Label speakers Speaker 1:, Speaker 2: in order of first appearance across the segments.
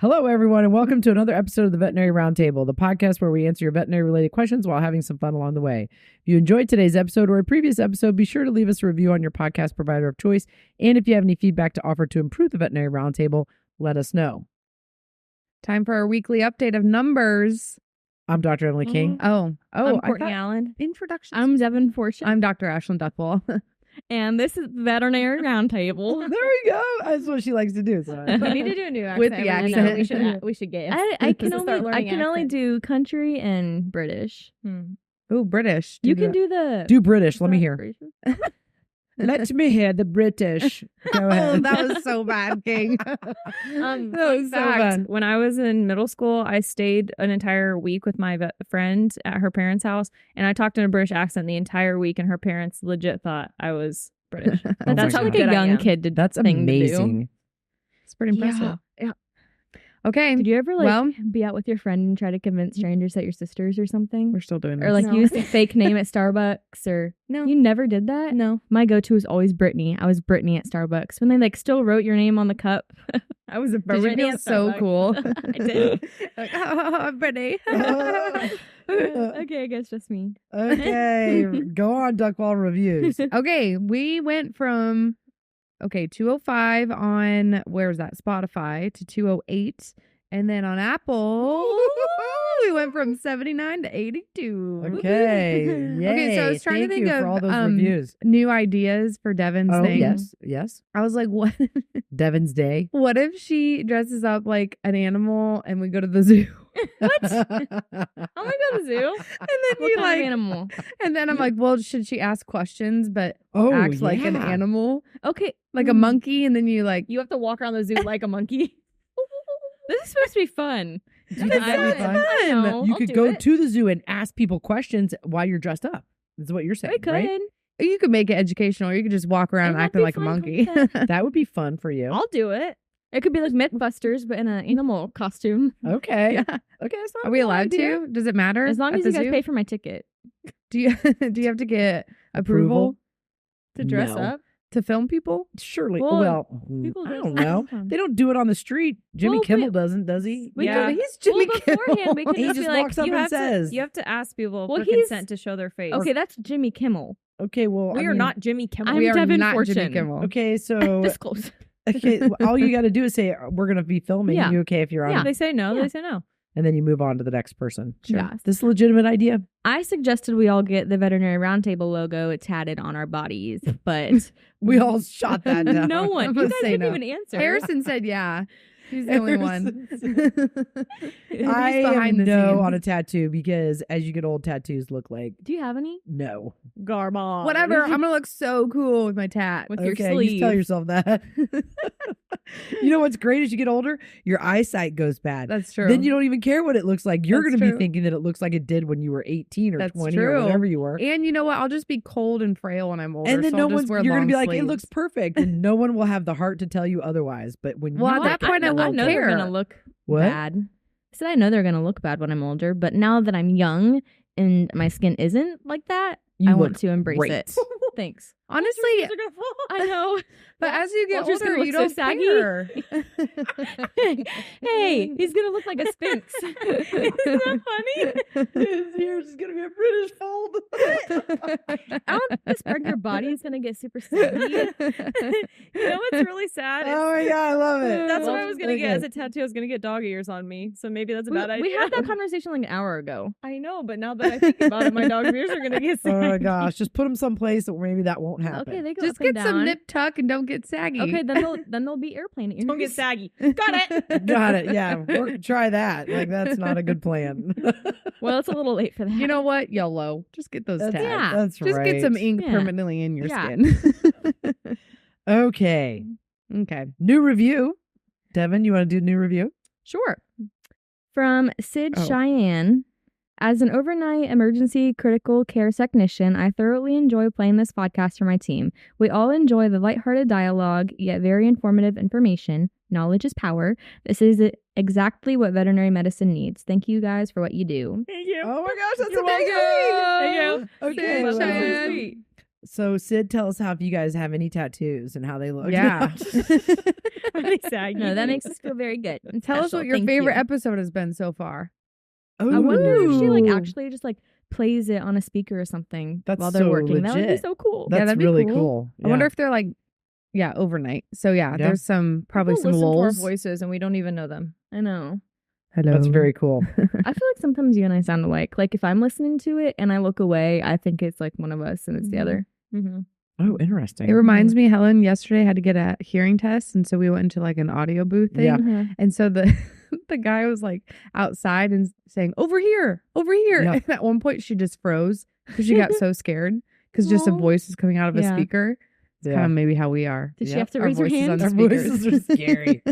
Speaker 1: Hello, everyone, and welcome to another episode of the Veterinary Roundtable, the podcast where we answer your veterinary-related questions while having some fun along the way. If you enjoyed today's episode or a previous episode, be sure to leave us a review on your podcast provider of choice. And if you have any feedback to offer to improve the Veterinary Roundtable, let us know.
Speaker 2: Time for our weekly update of numbers.
Speaker 1: I'm Dr. Emily King.
Speaker 2: I'm
Speaker 3: Courtney Allen.
Speaker 2: Introduction.
Speaker 3: I'm Devin Fortune.
Speaker 2: I'm Dr. Ashlyn Duthwall.
Speaker 3: And this is the Veterinary Roundtable.
Speaker 1: There we go. That's what she likes to do. So.
Speaker 3: We need to do a new accent.
Speaker 2: With the accent.
Speaker 3: We should get.
Speaker 2: I can
Speaker 3: only do country and British.
Speaker 2: Ooh, British.
Speaker 3: You can do the
Speaker 1: British. Let me hear. Let me hear the British. Go ahead.
Speaker 2: Oh, that was so bad, King.
Speaker 3: That was so bad. When I was in middle school, I stayed an entire week with my friend at her parents' house, and I talked in a British accent the entire week, and her parents legit thought I was British. That's how like a young kid did.
Speaker 1: That's amazing.
Speaker 3: It's pretty impressive.
Speaker 2: Yeah. Okay.
Speaker 3: Did you ever be out with your friend and try to convince strangers that you're sisters or something?
Speaker 2: We're still doing this.
Speaker 3: Or use a fake name at Starbucks or
Speaker 2: no.
Speaker 3: You never did that?
Speaker 2: No.
Speaker 3: My go-to was always Brittany. I was Brittany at Starbucks. When they still wrote your name on the cup. I was a Brittany.
Speaker 2: Did you feel so cool?
Speaker 3: I did.
Speaker 2: Brittany.
Speaker 3: Okay, I guess just me.
Speaker 1: Okay. Go on, Duckwall Reviews.
Speaker 2: Okay, we went from 205 on, where's that, Spotify, to 208. And then on Apple, we went from 79 to 82.
Speaker 1: Okay. Yay.
Speaker 2: Okay, so I was trying to think
Speaker 1: for
Speaker 2: of
Speaker 1: all those reviews.
Speaker 2: New ideas for Devin's thing.
Speaker 1: Yes.
Speaker 2: I was like, what?
Speaker 1: Devin's Day.
Speaker 2: What if she dresses up like an animal and we go to the zoo?
Speaker 3: What? I'm gonna go to the zoo.
Speaker 2: And then
Speaker 3: what kind of animal?
Speaker 2: And then I'm like, well, should she ask questions but act like an animal?
Speaker 3: Okay.
Speaker 2: Like a monkey, and then you
Speaker 3: have to walk around the zoo like a monkey. This is supposed to be fun.
Speaker 1: Do you think that'd be fun? You could go to the zoo and ask people questions while you're dressed up. Is what you're saying,
Speaker 3: I could.
Speaker 1: Right?
Speaker 2: You could make it educational, or you could just walk around acting like a monkey.
Speaker 1: That would be fun for you.
Speaker 3: I'll do it. It could be like Mythbusters, but in an animal costume.
Speaker 1: Okay.
Speaker 2: Yeah.
Speaker 1: Okay. That's not
Speaker 2: Are we allowed to? Does it matter?
Speaker 3: As long as you guys pay for my ticket.
Speaker 2: Do you have to get approval
Speaker 3: to dress up?
Speaker 2: To film people?
Speaker 1: Surely.
Speaker 3: Well,
Speaker 1: I don't know. They don't do it on the street. Jimmy Kimmel doesn't, does he?
Speaker 2: He's Jimmy Kimmel.
Speaker 3: Beforehand, we could
Speaker 1: He
Speaker 3: just
Speaker 1: just
Speaker 3: be like,
Speaker 1: walks up and says.
Speaker 3: you have to ask people for consent to show their face. Okay, that's Jimmy Kimmel.
Speaker 1: Okay, well,
Speaker 3: We are not Jimmy Kimmel.
Speaker 2: We
Speaker 3: I'm
Speaker 2: are
Speaker 3: Devin
Speaker 2: not
Speaker 3: Fortune.
Speaker 2: Jimmy Kimmel.
Speaker 1: Okay, so
Speaker 3: This close.
Speaker 1: okay, all you got to do is say we're going to be filming.
Speaker 3: Yeah.
Speaker 1: You okay if you're on?
Speaker 3: Yeah, they say no. They say no.
Speaker 1: And then you move on to the next person.
Speaker 3: Sure. Yeah.
Speaker 1: This is a legitimate idea.
Speaker 3: I suggested we all get the Veterinary Roundtable logo tatted on our bodies, but
Speaker 1: we all shot that down.
Speaker 3: No one. You guys didn't even answer.
Speaker 2: Harrison said yeah. He's the only one.
Speaker 1: I
Speaker 2: behind the
Speaker 1: no
Speaker 2: scenes.
Speaker 1: on a tattoo because as you get old, tattoos look like
Speaker 3: Do you have any?
Speaker 1: no.
Speaker 3: Garbage.
Speaker 2: Whatever. I'm gonna look so cool with my tat.
Speaker 3: With your
Speaker 1: Okay,
Speaker 3: sleeve.
Speaker 1: you tell yourself that. You know what's great as you get older? Your eyesight goes bad.
Speaker 2: That's true.
Speaker 1: Then you don't even care what it looks like. You're
Speaker 2: That's
Speaker 1: going to be
Speaker 2: true.
Speaker 1: thinking that it looks like it did when you were 18 or
Speaker 2: That's
Speaker 1: 20
Speaker 2: true.
Speaker 1: or whatever you were.
Speaker 2: And you know what? I'll just be cold and frail when I'm older.
Speaker 1: And then
Speaker 2: so
Speaker 1: no
Speaker 2: I'll just
Speaker 1: one's
Speaker 2: wear
Speaker 1: you're going to be
Speaker 2: long
Speaker 1: like, it looks
Speaker 2: sleeves.
Speaker 1: perfect. And no one will have the heart to tell you otherwise. But when
Speaker 2: Well,
Speaker 1: you
Speaker 2: at that point, I
Speaker 3: I
Speaker 2: won't
Speaker 3: know
Speaker 2: care.
Speaker 3: they're gonna look
Speaker 1: What?
Speaker 3: bad. I said I know they're gonna look bad when I'm older, but now that I'm young and my skin isn't like that,
Speaker 1: You
Speaker 3: I want
Speaker 1: look
Speaker 3: to embrace
Speaker 1: great.
Speaker 3: it. Thanks.
Speaker 2: Honestly,
Speaker 3: I know.
Speaker 2: but as you get
Speaker 3: Walter's
Speaker 2: older,
Speaker 3: gonna
Speaker 2: you
Speaker 3: look so
Speaker 2: don't
Speaker 3: saggy.
Speaker 2: care.
Speaker 3: Hey, he's gonna look like a sphinx. Isn't that funny?
Speaker 1: His ears is going to be a British fold.
Speaker 3: I don't think spread your body is gonna get super saggy. You know what's really sad?
Speaker 1: Oh my God, I love it.
Speaker 3: That's what I was gonna get as
Speaker 1: Okay.
Speaker 3: a tattoo. I was gonna get dog ears on me, so maybe that's a bad idea.
Speaker 2: We had that conversation like an hour ago.
Speaker 3: I know, but now that I think about it, my dog's ears are gonna get saggy.
Speaker 1: Oh my gosh, just put them someplace that maybe that won't happen.
Speaker 3: Okay, they go
Speaker 2: Just
Speaker 3: up and
Speaker 2: get some
Speaker 3: down.
Speaker 2: nip tuck and don't get saggy.
Speaker 3: Okay, then they'll be airplane ears.
Speaker 2: Don't get
Speaker 3: saggy. Got it.
Speaker 1: Got it. Yeah, try that. Like that's not a good plan.
Speaker 3: Well, it's a little late for that.
Speaker 2: You know what? YOLO. Just get those
Speaker 1: That's,
Speaker 2: tags.
Speaker 3: Yeah.
Speaker 1: that's
Speaker 2: Just
Speaker 1: right.
Speaker 2: get some ink
Speaker 3: Yeah.
Speaker 2: permanently in your
Speaker 3: Yeah.
Speaker 2: skin.
Speaker 1: Okay,
Speaker 2: Okay.
Speaker 1: new review. Devin, you want to do a new review?
Speaker 2: Sure.
Speaker 3: From Sid
Speaker 2: Oh.
Speaker 3: Cheyenne. As an overnight emergency critical care technician, I thoroughly enjoy playing this podcast for my team. We all enjoy the lighthearted dialogue, yet very informative information. Knowledge is power. This is exactly what veterinary medicine needs. Thank you guys for what you do.
Speaker 1: Thank you. Oh my gosh, that's
Speaker 2: You're
Speaker 1: amazing.
Speaker 2: welcome.
Speaker 3: Thank you.
Speaker 1: Okay,
Speaker 2: Sid
Speaker 1: well,
Speaker 2: Cheyenne.
Speaker 1: So Sid, tell us how if you guys have any tattoos and how they look.
Speaker 2: Yeah.
Speaker 3: No, that makes us feel very good. and
Speaker 2: Tell us
Speaker 3: special.
Speaker 2: what your
Speaker 3: Thank
Speaker 2: favorite
Speaker 3: you.
Speaker 2: episode has been so far.
Speaker 3: I wonder if she like
Speaker 1: Ooh.
Speaker 3: actually just like plays it on a speaker or something
Speaker 1: That's
Speaker 3: while they're
Speaker 1: so
Speaker 3: working. That would be
Speaker 1: legit.
Speaker 3: so cool.
Speaker 2: Yeah,
Speaker 1: That's
Speaker 2: that'd be
Speaker 1: really
Speaker 2: cool.
Speaker 1: cool.
Speaker 2: I wonder if they're like, overnight. So yeah,
Speaker 1: Yeah.
Speaker 2: there's some probably
Speaker 3: People
Speaker 2: some
Speaker 3: listen to our
Speaker 2: lulls.
Speaker 3: voices and we don't even know them. I know.
Speaker 2: Hello.
Speaker 1: That's very cool.
Speaker 3: I feel like sometimes you and I sound alike. Like if I'm listening to it and I look away, I think it's like one of us and it's the other. Mm-hmm.
Speaker 1: Oh, interesting.
Speaker 2: It reminds me, Helen yesterday had to get a hearing test, and so we went into like an audio booth thing.
Speaker 1: Yeah.
Speaker 2: And so the the guy was like outside and saying, over here.
Speaker 1: Yeah.
Speaker 2: And at one point she just froze because she got so scared because just a
Speaker 3: Aw.
Speaker 2: voice is coming out of a
Speaker 3: Yeah.
Speaker 2: speaker. It's
Speaker 1: Yeah.
Speaker 2: kind of maybe how we are.
Speaker 3: Did she
Speaker 1: Yep.
Speaker 3: have to
Speaker 2: Our
Speaker 3: raise her
Speaker 2: voices on
Speaker 3: hand?
Speaker 2: the
Speaker 1: Our
Speaker 2: speakers.
Speaker 1: voices are scary.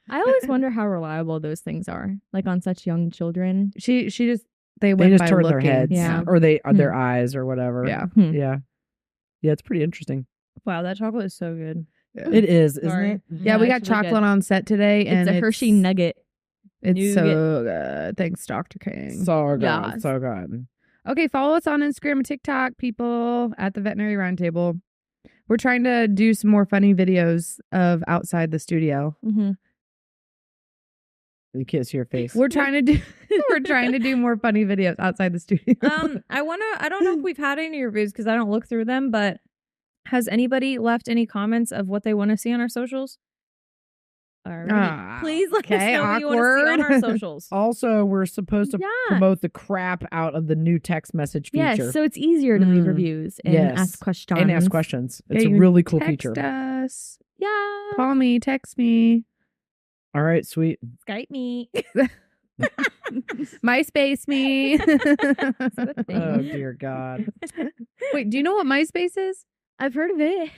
Speaker 3: I always wonder how reliable those things are, like on such young children.
Speaker 2: She just
Speaker 1: They
Speaker 2: went
Speaker 1: just
Speaker 2: by
Speaker 1: turn
Speaker 2: looking.
Speaker 1: their heads,
Speaker 3: Yeah.
Speaker 1: or their eyes, or whatever.
Speaker 2: Yeah.
Speaker 1: yeah. It's pretty interesting.
Speaker 3: Wow, that chocolate is so good.
Speaker 1: It is, isn't
Speaker 3: Sorry.
Speaker 1: it?
Speaker 2: Yeah, we got
Speaker 3: it's really
Speaker 2: chocolate
Speaker 3: good.
Speaker 2: on set today, and
Speaker 3: It's a Hershey nugget.
Speaker 2: It's so
Speaker 3: nougat.
Speaker 2: good. Thanks, Dr. King.
Speaker 1: So good,
Speaker 3: Yes.
Speaker 1: so good.
Speaker 2: Okay, follow us on Instagram and TikTok, people, at the Veterinary Roundtable. We're trying to do some more funny videos of outside the studio.
Speaker 3: Mm-hmm.
Speaker 1: You can't see your face.
Speaker 2: We're trying to do more funny videos outside the studio.
Speaker 3: I don't know if we've had any reviews because I don't look through them, but has anybody left any comments of what they want to see on our socials? Alrighty. Please let us
Speaker 2: okay,
Speaker 3: know what you want to see on our
Speaker 2: awkward.
Speaker 3: socials.
Speaker 1: Also, we're supposed to
Speaker 3: Yeah.
Speaker 1: promote the crap out of the new text message feature.
Speaker 3: Yes, so it's easier to leave
Speaker 1: Mm.
Speaker 3: reviews and
Speaker 1: Yes.
Speaker 3: ask questions.
Speaker 1: and ask questions.
Speaker 2: Yeah,
Speaker 1: It's
Speaker 2: you
Speaker 1: a
Speaker 2: can
Speaker 1: really cool
Speaker 2: text
Speaker 1: feature.
Speaker 2: us.
Speaker 3: Yeah.
Speaker 2: Call me, text me.
Speaker 1: All right, sweet.
Speaker 3: Skype me.
Speaker 2: MySpace me.
Speaker 1: Oh dear God.
Speaker 2: Wait, do you know what MySpace is?
Speaker 3: I've heard of it.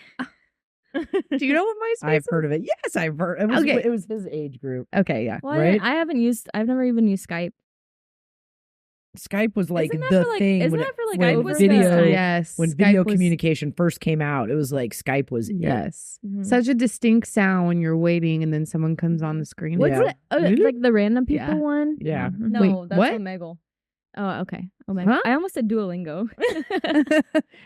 Speaker 2: Do you know what MySpace
Speaker 1: I've
Speaker 2: is?
Speaker 1: heard of it. Yes, I've heard. It was,
Speaker 2: Okay.
Speaker 1: it was his age group.
Speaker 2: Okay, yeah.
Speaker 3: Well,
Speaker 1: Right?
Speaker 3: I've never even used Skype.
Speaker 1: Skype was like
Speaker 3: Isn't that
Speaker 1: the
Speaker 3: for, like-
Speaker 1: thing
Speaker 3: isn't
Speaker 1: when,
Speaker 3: that for, like,
Speaker 1: when
Speaker 3: over
Speaker 1: video
Speaker 3: FaceTime?
Speaker 2: Yes.
Speaker 1: when
Speaker 2: Skype
Speaker 1: video
Speaker 2: was-
Speaker 1: communication first came out. It was like Skype was it.
Speaker 2: Yes.
Speaker 3: Mhm.
Speaker 2: Such a distinct sound when you're waiting and then someone comes on the screen.
Speaker 3: What's
Speaker 1: Yeah.
Speaker 3: it? Like the random people
Speaker 2: Yeah.
Speaker 3: one?
Speaker 1: Yeah.
Speaker 3: No,
Speaker 2: Wait,
Speaker 3: that's
Speaker 2: what?
Speaker 3: Omegle. Oh, okay. Omegle.
Speaker 2: Huh?
Speaker 3: I almost said Duolingo.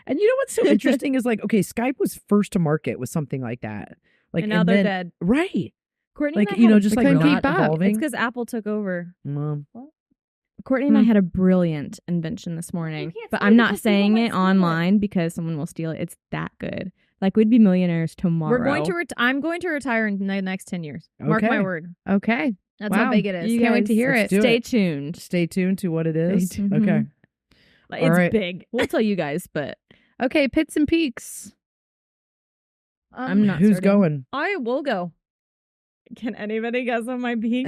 Speaker 1: And you know what's so interesting is like, okay, Skype was first to market with something like that. Like
Speaker 3: and now they're
Speaker 1: then-
Speaker 3: dead.
Speaker 1: Right.
Speaker 3: Courtney
Speaker 1: Like,
Speaker 3: and I
Speaker 1: you
Speaker 3: had
Speaker 1: know,
Speaker 3: a
Speaker 1: just
Speaker 2: They
Speaker 1: like
Speaker 2: couldn't
Speaker 1: not
Speaker 2: keep up.
Speaker 1: evolving.
Speaker 3: It's because Apple took over. Courtney and I
Speaker 2: Hmm.
Speaker 3: had a brilliant invention this morning,
Speaker 2: can't
Speaker 3: but
Speaker 2: say
Speaker 3: I'm
Speaker 2: it
Speaker 3: not
Speaker 2: because people
Speaker 3: saying
Speaker 2: might
Speaker 3: it
Speaker 2: steal it.
Speaker 3: online because someone will steal it. It's that good. Like we'd be millionaires tomorrow.
Speaker 4: We're going to. I'm going to retire in the next 10 years. Mark
Speaker 1: Okay.
Speaker 4: my word.
Speaker 2: Okay.
Speaker 4: That's
Speaker 2: Wow.
Speaker 4: how big it is.
Speaker 3: You
Speaker 2: Can't wait
Speaker 3: guys
Speaker 2: to hear
Speaker 1: let's
Speaker 2: it.
Speaker 1: do
Speaker 3: Stay
Speaker 1: it.
Speaker 3: tuned.
Speaker 1: Stay tuned to what it is.
Speaker 2: Stay tuned.
Speaker 1: Okay.
Speaker 3: Like,
Speaker 1: All
Speaker 3: it's
Speaker 1: right.
Speaker 3: big. We'll tell you guys, but
Speaker 2: Okay, Pits and Peaks.
Speaker 3: I'm not.
Speaker 1: Who's
Speaker 3: starting.
Speaker 1: going?
Speaker 4: I will go.
Speaker 3: Can anybody guess on my peak?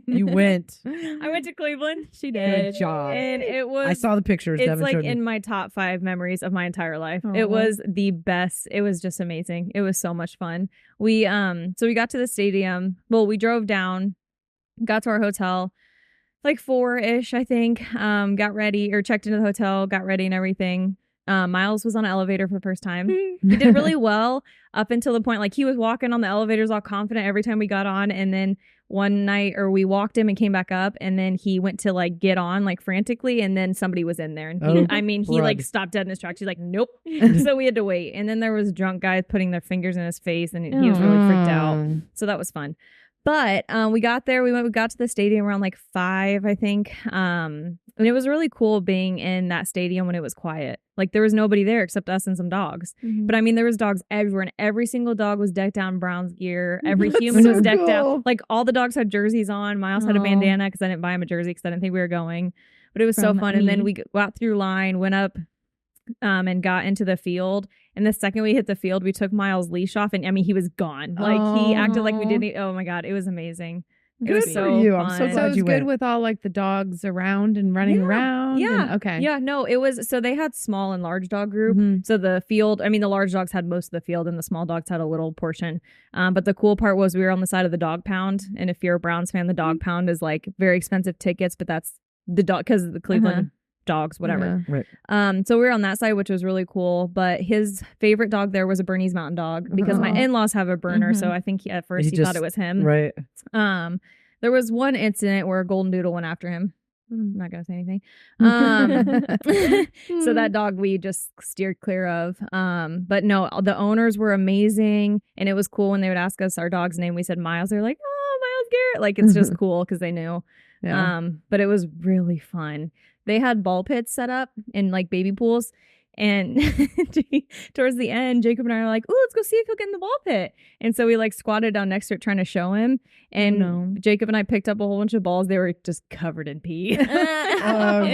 Speaker 1: You went.
Speaker 4: I went to Cleveland.
Speaker 3: She
Speaker 1: Good job.
Speaker 4: And it was.
Speaker 1: I saw the pictures.
Speaker 4: It's
Speaker 1: Devin
Speaker 4: like
Speaker 1: showed me.
Speaker 4: in my top 5 memories of my entire life.
Speaker 3: Aw.
Speaker 4: It was the best. It was just amazing. It was so much fun. We so we got to the stadium. Well, we drove down, got to our hotel, like 4-ish, I think. Got ready or checked into the hotel, got ready and everything. Miles was on an elevator for the first time. He did really well up until the point like he was walking on the elevators all confident every time we got on, and then one night or we walked him and came back up, and then he went to like get on like frantically, and then somebody was in there, and he,
Speaker 1: Oh,
Speaker 4: I mean he like
Speaker 1: crud.
Speaker 4: stopped dead in his tracks. He's like nope. So we had to wait, and then there was drunk guys putting their fingers in his face, and he was really freaked out. So that was fun. But we got there. We got to the stadium around like 5, I think. And it was really cool being in that stadium when it was quiet. Like there was nobody there except us and some dogs. But I mean, there was dogs everywhere, and every single dog was decked out in Browns gear. Every
Speaker 1: That's
Speaker 4: human
Speaker 1: so
Speaker 4: was decked
Speaker 1: cool.
Speaker 4: out. Like all the dogs had jerseys on. Miles had a
Speaker 3: Aw.
Speaker 4: bandana because I didn't buy him a jersey because I didn't think we were going. But it was so
Speaker 3: From
Speaker 4: fun. And then
Speaker 3: me.
Speaker 4: we got through line, went up, and got into the field. And the second we hit the field, we took Miles' leash off, and I mean, he was gone. Like he acted like we
Speaker 3: Aw.
Speaker 4: didn't. Oh my god, it was amazing. It
Speaker 1: Good
Speaker 4: was
Speaker 1: for
Speaker 4: so
Speaker 1: you. I'm so
Speaker 4: fun.
Speaker 1: glad
Speaker 2: So it was
Speaker 1: you
Speaker 2: good
Speaker 1: went.
Speaker 2: with all like the dogs around and running
Speaker 4: Yeah.
Speaker 2: around.
Speaker 4: Yeah.
Speaker 2: and- okay.
Speaker 4: Yeah, no, it was so they had small and large dog group.
Speaker 2: Mhm.
Speaker 4: So the field, I mean, the large dogs had most of the field, and the small dogs had a little portion. But the cool part was we were on the side of the dog pound, and if you're a Browns fan, the dog pound is like very expensive tickets, but that's the dog because the Cleveland dogs, whatever.
Speaker 2: Yeah.
Speaker 4: So we were on that side, which was really cool. But his favorite dog there was a Bernese Mountain Dog because my
Speaker 3: Aw.
Speaker 4: in-laws have a burner, so I think at first
Speaker 1: He
Speaker 4: he
Speaker 1: just-
Speaker 4: thought it was him.
Speaker 1: Right.
Speaker 4: There was one incident where a golden doodle went after him. I'm not gonna say anything. So that dog we just steered clear of. But no, the owners were amazing, and it was cool when they would ask us our dog's name. We said Miles. They're like, "Oh, Miles Garrett!" Like it's just cool because they knew.
Speaker 1: Yeah.
Speaker 4: But it was really fun. They had ball pits set up in like baby pools. And towards the end, Jacob and I are like, "Oh, let's go see if he'll get in the ball pit." And so we like squatted down next to it trying to show him. And Jacob and I picked up a whole bunch of balls. They were just covered in pee.
Speaker 1: Oh, God.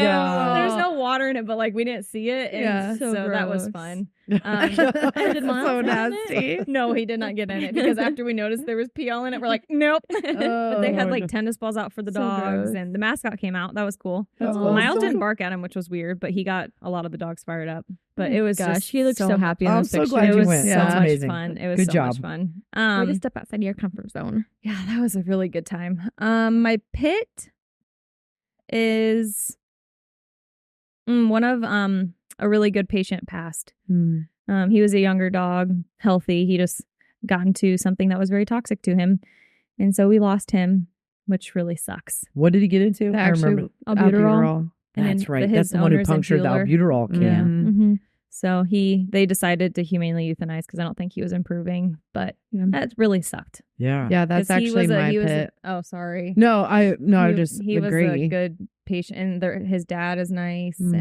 Speaker 4: There's no water in it, but like we didn't see it. And
Speaker 2: Yeah,
Speaker 4: so that was
Speaker 2: gross.
Speaker 4: fun.
Speaker 2: Did Miles
Speaker 4: So
Speaker 2: get in it?
Speaker 4: No, he did not get in it because after we noticed there was pee all in it, we're like, nope. But they had like tennis balls out for the
Speaker 2: So
Speaker 4: dogs,
Speaker 2: gross.
Speaker 4: and the mascot came out. That was cool.
Speaker 1: That's
Speaker 2: cool.
Speaker 4: Miles didn't bark at him, which was weird, but he got a lot of the dogs fired up. But it was
Speaker 3: Gosh,
Speaker 4: just
Speaker 3: he looked so happy in
Speaker 1: I'm
Speaker 3: those
Speaker 1: so
Speaker 3: pictures.
Speaker 1: glad
Speaker 4: it
Speaker 1: you
Speaker 4: was
Speaker 1: went.
Speaker 4: so
Speaker 1: That's
Speaker 4: much
Speaker 1: amazing.
Speaker 4: fun. It was
Speaker 1: Good
Speaker 4: so
Speaker 1: job.
Speaker 4: much fun.
Speaker 3: Way to step outside your comfort zone.
Speaker 4: Yeah, that was a really good time. My pit is one of a really good patient passed. He was a younger dog, healthy. He just got into something that was very toxic to him, and so we lost him, which really sucks.
Speaker 1: What did he get into? I remember.
Speaker 3: Albuterol.
Speaker 4: And
Speaker 1: That's
Speaker 4: then
Speaker 1: right.
Speaker 4: his
Speaker 1: That's the one who
Speaker 4: owner's a
Speaker 1: punctured the
Speaker 4: healer.
Speaker 1: albuterol can.
Speaker 3: Yeah.
Speaker 4: Mm-hmm. So they decided to humanely euthanize because I don't think he was improving, but that really sucked.
Speaker 1: Yeah.
Speaker 2: Yeah, that's
Speaker 4: 'Cause he
Speaker 2: actually
Speaker 4: was
Speaker 2: my
Speaker 4: he was
Speaker 2: pit.
Speaker 4: oh, sorry.
Speaker 1: No, I
Speaker 4: he
Speaker 1: just
Speaker 4: he was
Speaker 1: agree.
Speaker 4: a good patient, and his dad is nice,
Speaker 1: Mhm.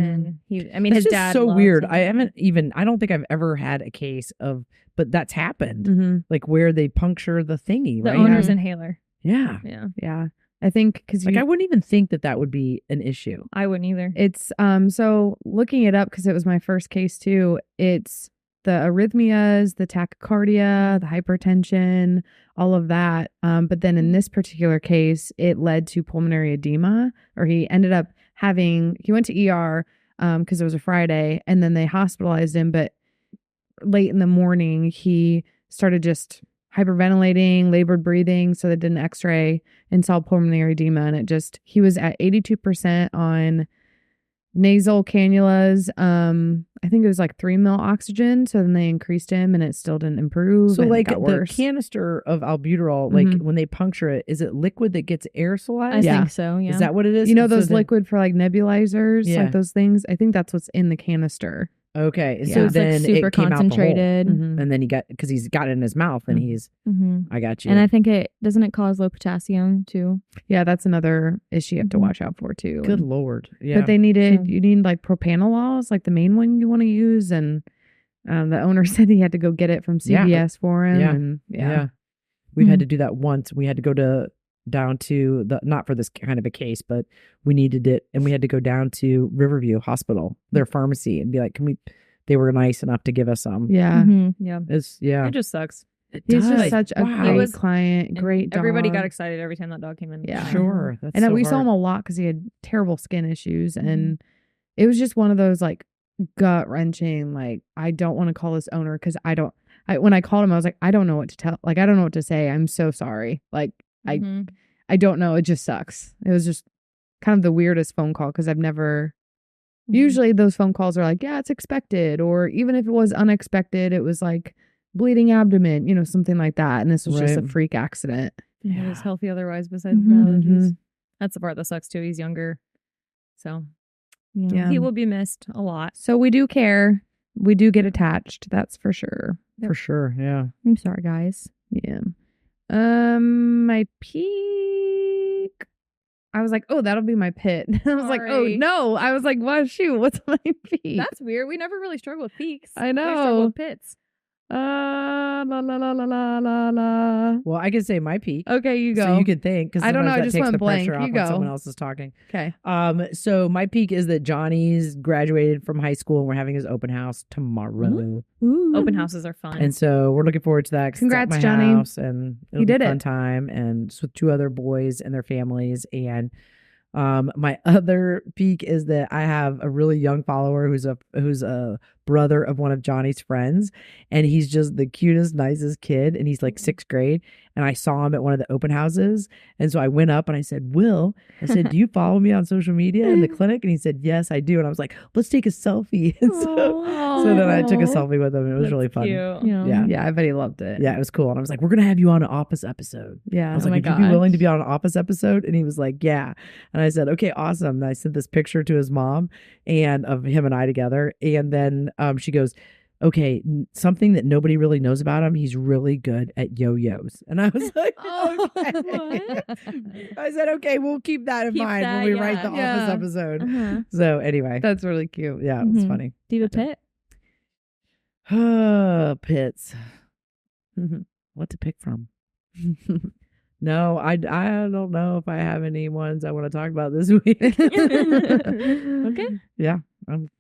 Speaker 4: and his
Speaker 1: It's just
Speaker 4: dad
Speaker 1: so
Speaker 4: loved
Speaker 1: weird.
Speaker 4: him.
Speaker 1: I don't think I've ever had a case of, but that's happened.
Speaker 2: Mm-hmm.
Speaker 1: Like where they puncture the thingy,
Speaker 4: the
Speaker 1: right?
Speaker 4: owner's inhaler.
Speaker 1: Yeah.
Speaker 4: Yeah,
Speaker 2: Yeah, I think because
Speaker 1: Like I wouldn't even think that would be an issue.
Speaker 4: I wouldn't either.
Speaker 2: it's so looking it up because it was my first case too. It's the arrhythmias, the tachycardia, the hypertension, all of that. But then in this particular case, it led to pulmonary edema, or he ended up he went to ER because it was a Friday, and then they hospitalized him. But late in the morning, he started just hyperventilating, labored breathing. So they did an x-ray and saw pulmonary edema. And he was at 82% on nasal cannulas. I think it was like 3 ml oxygen. So then they increased him and it still didn't improve.
Speaker 1: So
Speaker 2: and
Speaker 1: like
Speaker 2: it got
Speaker 1: the
Speaker 2: worse.
Speaker 1: canister of albuterol, like
Speaker 2: Mhm.
Speaker 1: when they puncture it, is it liquid that gets aerosolized?
Speaker 4: I
Speaker 2: Yeah.
Speaker 4: think so. Yeah.
Speaker 1: Is that what it is?
Speaker 2: You know
Speaker 1: So
Speaker 2: those
Speaker 1: then-
Speaker 2: liquid for like nebulizers,
Speaker 1: Yeah.
Speaker 2: like those things? I think that's what's in the canister.
Speaker 1: Okay.
Speaker 2: Yeah.
Speaker 1: So
Speaker 2: It's,
Speaker 1: then
Speaker 3: like super
Speaker 1: it came
Speaker 3: concentrated.
Speaker 1: out the hole. And then because he's got it in his mouth and he's, I got you.
Speaker 3: And I think it doesn't cause low potassium too.
Speaker 2: Yeah, that's another issue you have to watch out for too.
Speaker 1: Good
Speaker 2: And-
Speaker 1: Lord. Yeah.
Speaker 2: But they you need like propanolol is like the main one you want to use. And the owner said he had to go get it from CVS for him.
Speaker 1: Yeah.
Speaker 2: And
Speaker 1: Yeah. We've had to do that once. We had to go down to not for this kind of a case, but we needed it. And we had to go down to Riverview Hospital, their pharmacy, and be like, they were nice enough to give us some.
Speaker 2: Yeah.
Speaker 4: Yeah.
Speaker 1: It
Speaker 4: It just sucks.
Speaker 2: He's
Speaker 1: does.
Speaker 2: just such a
Speaker 1: Wow.
Speaker 2: great
Speaker 4: was-
Speaker 2: client,
Speaker 4: And
Speaker 2: great dog.
Speaker 4: Everybody got excited every time that dog came in.
Speaker 2: Yeah.
Speaker 1: Sure. That's
Speaker 2: And
Speaker 1: so
Speaker 2: we saw
Speaker 1: hard.
Speaker 2: him a lot because he had terrible skin issues. And it was just one of those like gut wrenching, like, I don't want to call this owner because when I called him, I was like, I don't know what to tell. Like, I don't know what to say. I'm so sorry. Like, I don't know. It just sucks. It was just kind of the weirdest phone call because I've never. Usually those phone calls are like, yeah, it's expected. Or even if it was unexpected, it was like bleeding abdomen, something like that. And this was just a
Speaker 1: Right.
Speaker 2: freak accident.
Speaker 4: He was healthy otherwise besides
Speaker 2: Mhm.
Speaker 4: the allergies. That's the part that sucks too. He's younger. So
Speaker 2: Yeah.
Speaker 4: he will be missed a lot.
Speaker 2: So we do care. We do get attached. That's for sure.
Speaker 1: For sure. Yeah.
Speaker 3: I'm sorry, guys.
Speaker 2: Yeah. My peak. I was like, oh, that'll be my pit. I was like, oh
Speaker 4: Sorry.
Speaker 2: no. I was like, well, shoot, what's my peak?
Speaker 4: That's weird. We never really struggle with peaks.
Speaker 2: I
Speaker 4: We
Speaker 2: know.
Speaker 4: struggle with pits.
Speaker 2: La la la la la la la.
Speaker 1: Well, I can say my peak.
Speaker 2: Okay, you go.
Speaker 1: So you can think because
Speaker 2: I don't know, I
Speaker 1: that
Speaker 2: just
Speaker 1: takes
Speaker 2: went
Speaker 1: the
Speaker 2: blank.
Speaker 1: pressure
Speaker 2: You
Speaker 1: off
Speaker 2: go.
Speaker 1: when someone else is talking.
Speaker 2: Okay.
Speaker 1: So my peak is that Johnny's graduated from high school and we're having his open house tomorrow.
Speaker 4: Open houses are fun.
Speaker 1: And so we're looking forward to that. 'cause it's at
Speaker 2: Congrats,
Speaker 1: my
Speaker 2: Johnny.
Speaker 1: house, and it'll
Speaker 2: You
Speaker 1: be
Speaker 2: did
Speaker 1: a
Speaker 2: it.
Speaker 1: fun time, and just with 2 other boys and their families. And my other peak is that I have a really young follower who's a brother of one of Johnny's friends, and he's just the cutest, nicest kid, and he's like 6th grade. And I saw him at one of the open houses, and so I went up and I said, "Will," I said, "Do you follow me on social media in the clinic?" And he said, "Yes, I do." And I was like, "Let's take a selfie." And so then I took a selfie with him. It was
Speaker 4: That's
Speaker 1: really fun.
Speaker 4: cute.
Speaker 1: Yeah.
Speaker 2: I bet he loved it.
Speaker 1: Yeah, it was cool. And I was like, "We're gonna have you on an Office episode."
Speaker 2: Yeah.
Speaker 1: I was
Speaker 2: Oh
Speaker 1: like,
Speaker 2: my
Speaker 1: "Would you be willing to
Speaker 2: gosh.
Speaker 1: be on an Office episode?" And he was like, "Yeah." And I said, "Okay, awesome." And I sent this picture to his mom and of him and I together. And then she goes, "Okay, something that nobody really knows about him. He's really good at yo-yos." And I was like,
Speaker 3: Oh,
Speaker 1: "Okay." I said, "Okay, we'll keep that in
Speaker 3: Keep
Speaker 1: mind
Speaker 3: that,
Speaker 1: when we write the
Speaker 2: yeah.
Speaker 1: Office episode."
Speaker 3: Uh-huh.
Speaker 1: So anyway,
Speaker 2: That's really cute.
Speaker 1: yeah, it was
Speaker 3: Mhm.
Speaker 1: funny.
Speaker 3: Do you have a pet?
Speaker 1: Pits. What to pick from? No, I don't know if I have any ones I want to talk about this week.
Speaker 3: Okay.
Speaker 1: Yeah.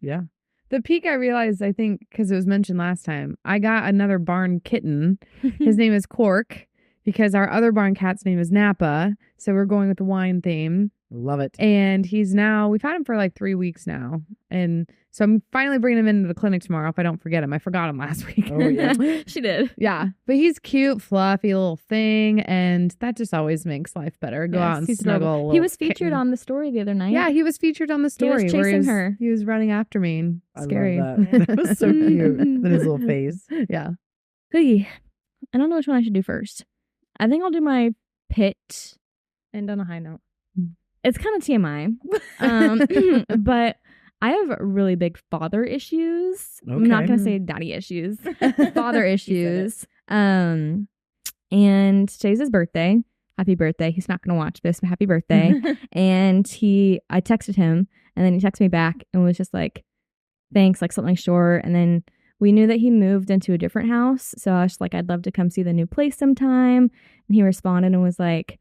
Speaker 1: Yeah.
Speaker 2: The peak I realized, I think, because it was mentioned last time, I got another barn kitten. His name is Cork because our other barn cat's name is Napa. So we're going with the wine theme.
Speaker 1: Love it.
Speaker 2: And we've had him for like 3 weeks now. And so I'm finally bringing him into the clinic tomorrow if I don't forget him. I forgot him last week.
Speaker 1: Oh, yeah.
Speaker 3: She did.
Speaker 2: Yeah. But he's cute, fluffy little thing. And that just always makes life better. Go
Speaker 3: Yes,
Speaker 2: out and
Speaker 3: he's
Speaker 2: snuggle.
Speaker 3: adorable.
Speaker 2: A
Speaker 3: He
Speaker 2: little
Speaker 3: was featured
Speaker 2: kitten.
Speaker 3: on the story the other night.
Speaker 2: Yeah, he was featured on the
Speaker 3: He was
Speaker 2: story. where
Speaker 3: chasing her.
Speaker 2: He was running after me. And
Speaker 1: I love
Speaker 2: scary.
Speaker 1: that. That was so cute. And his little face.
Speaker 2: Yeah.
Speaker 3: Hey, I don't know which one I should do first. I think I'll do my pit.
Speaker 4: And on a high note.
Speaker 3: It's kind of TMI. But I have really big father issues. I'm not
Speaker 1: Okay.
Speaker 3: going to say daddy issues. Father issues. And today's his birthday. Happy birthday. He's not going to watch this, but happy birthday. And I texted him, and then he texted me back and was just like, thanks, like something short. And then we knew that he moved into a different house. So I was just like, I'd love to come see the new place sometime. And he responded and was like,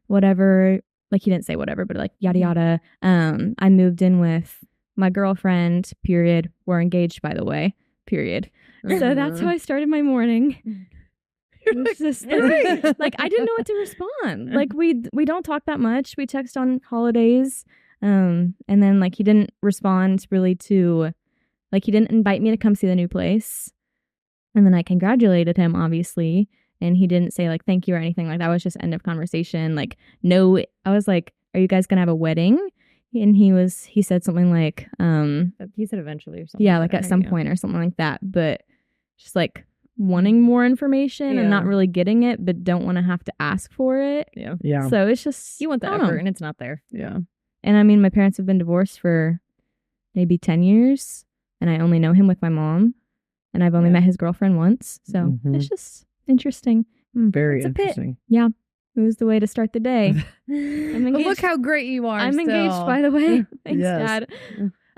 Speaker 3: whatever. Like, he didn't say whatever, but like, yada, yada. I moved in with my girlfriend, period. We're engaged, by the way, period. So that's how I started my morning. It was just like I didn't know what to respond. Like we don't talk that much. We text on holidays. And then like he didn't respond really to, like, he didn't invite me to come see the new place. And then I congratulated him, obviously. And he didn't say like thank you or anything like that. It was just end of conversation. Like, no, I was like, are you guys gonna have a wedding? And he said something like,
Speaker 4: He said eventually or something.
Speaker 3: yeah, like at some
Speaker 4: Yeah.
Speaker 3: point or something like that. But just like wanting more information and not
Speaker 2: Yeah.
Speaker 3: really getting it, but don't want to have to ask for it.
Speaker 4: Yeah.
Speaker 1: Yeah.
Speaker 3: So it's just,
Speaker 4: You want the
Speaker 3: I don't know.
Speaker 4: effort and it's not there.
Speaker 2: Yeah.
Speaker 3: And I mean, my parents have been divorced for maybe 10 years, and I only know him with my mom, and I've only
Speaker 4: Yeah.
Speaker 3: met his girlfriend once. So
Speaker 1: Mhm.
Speaker 3: it's just interesting.
Speaker 1: Very
Speaker 3: It's a pit.
Speaker 1: interesting.
Speaker 3: It was the way to start the day. I'm
Speaker 2: But
Speaker 3: engaged.
Speaker 2: look how great you are.
Speaker 3: I'm engaged,
Speaker 2: still.
Speaker 3: by the way. Thanks,
Speaker 1: Yes.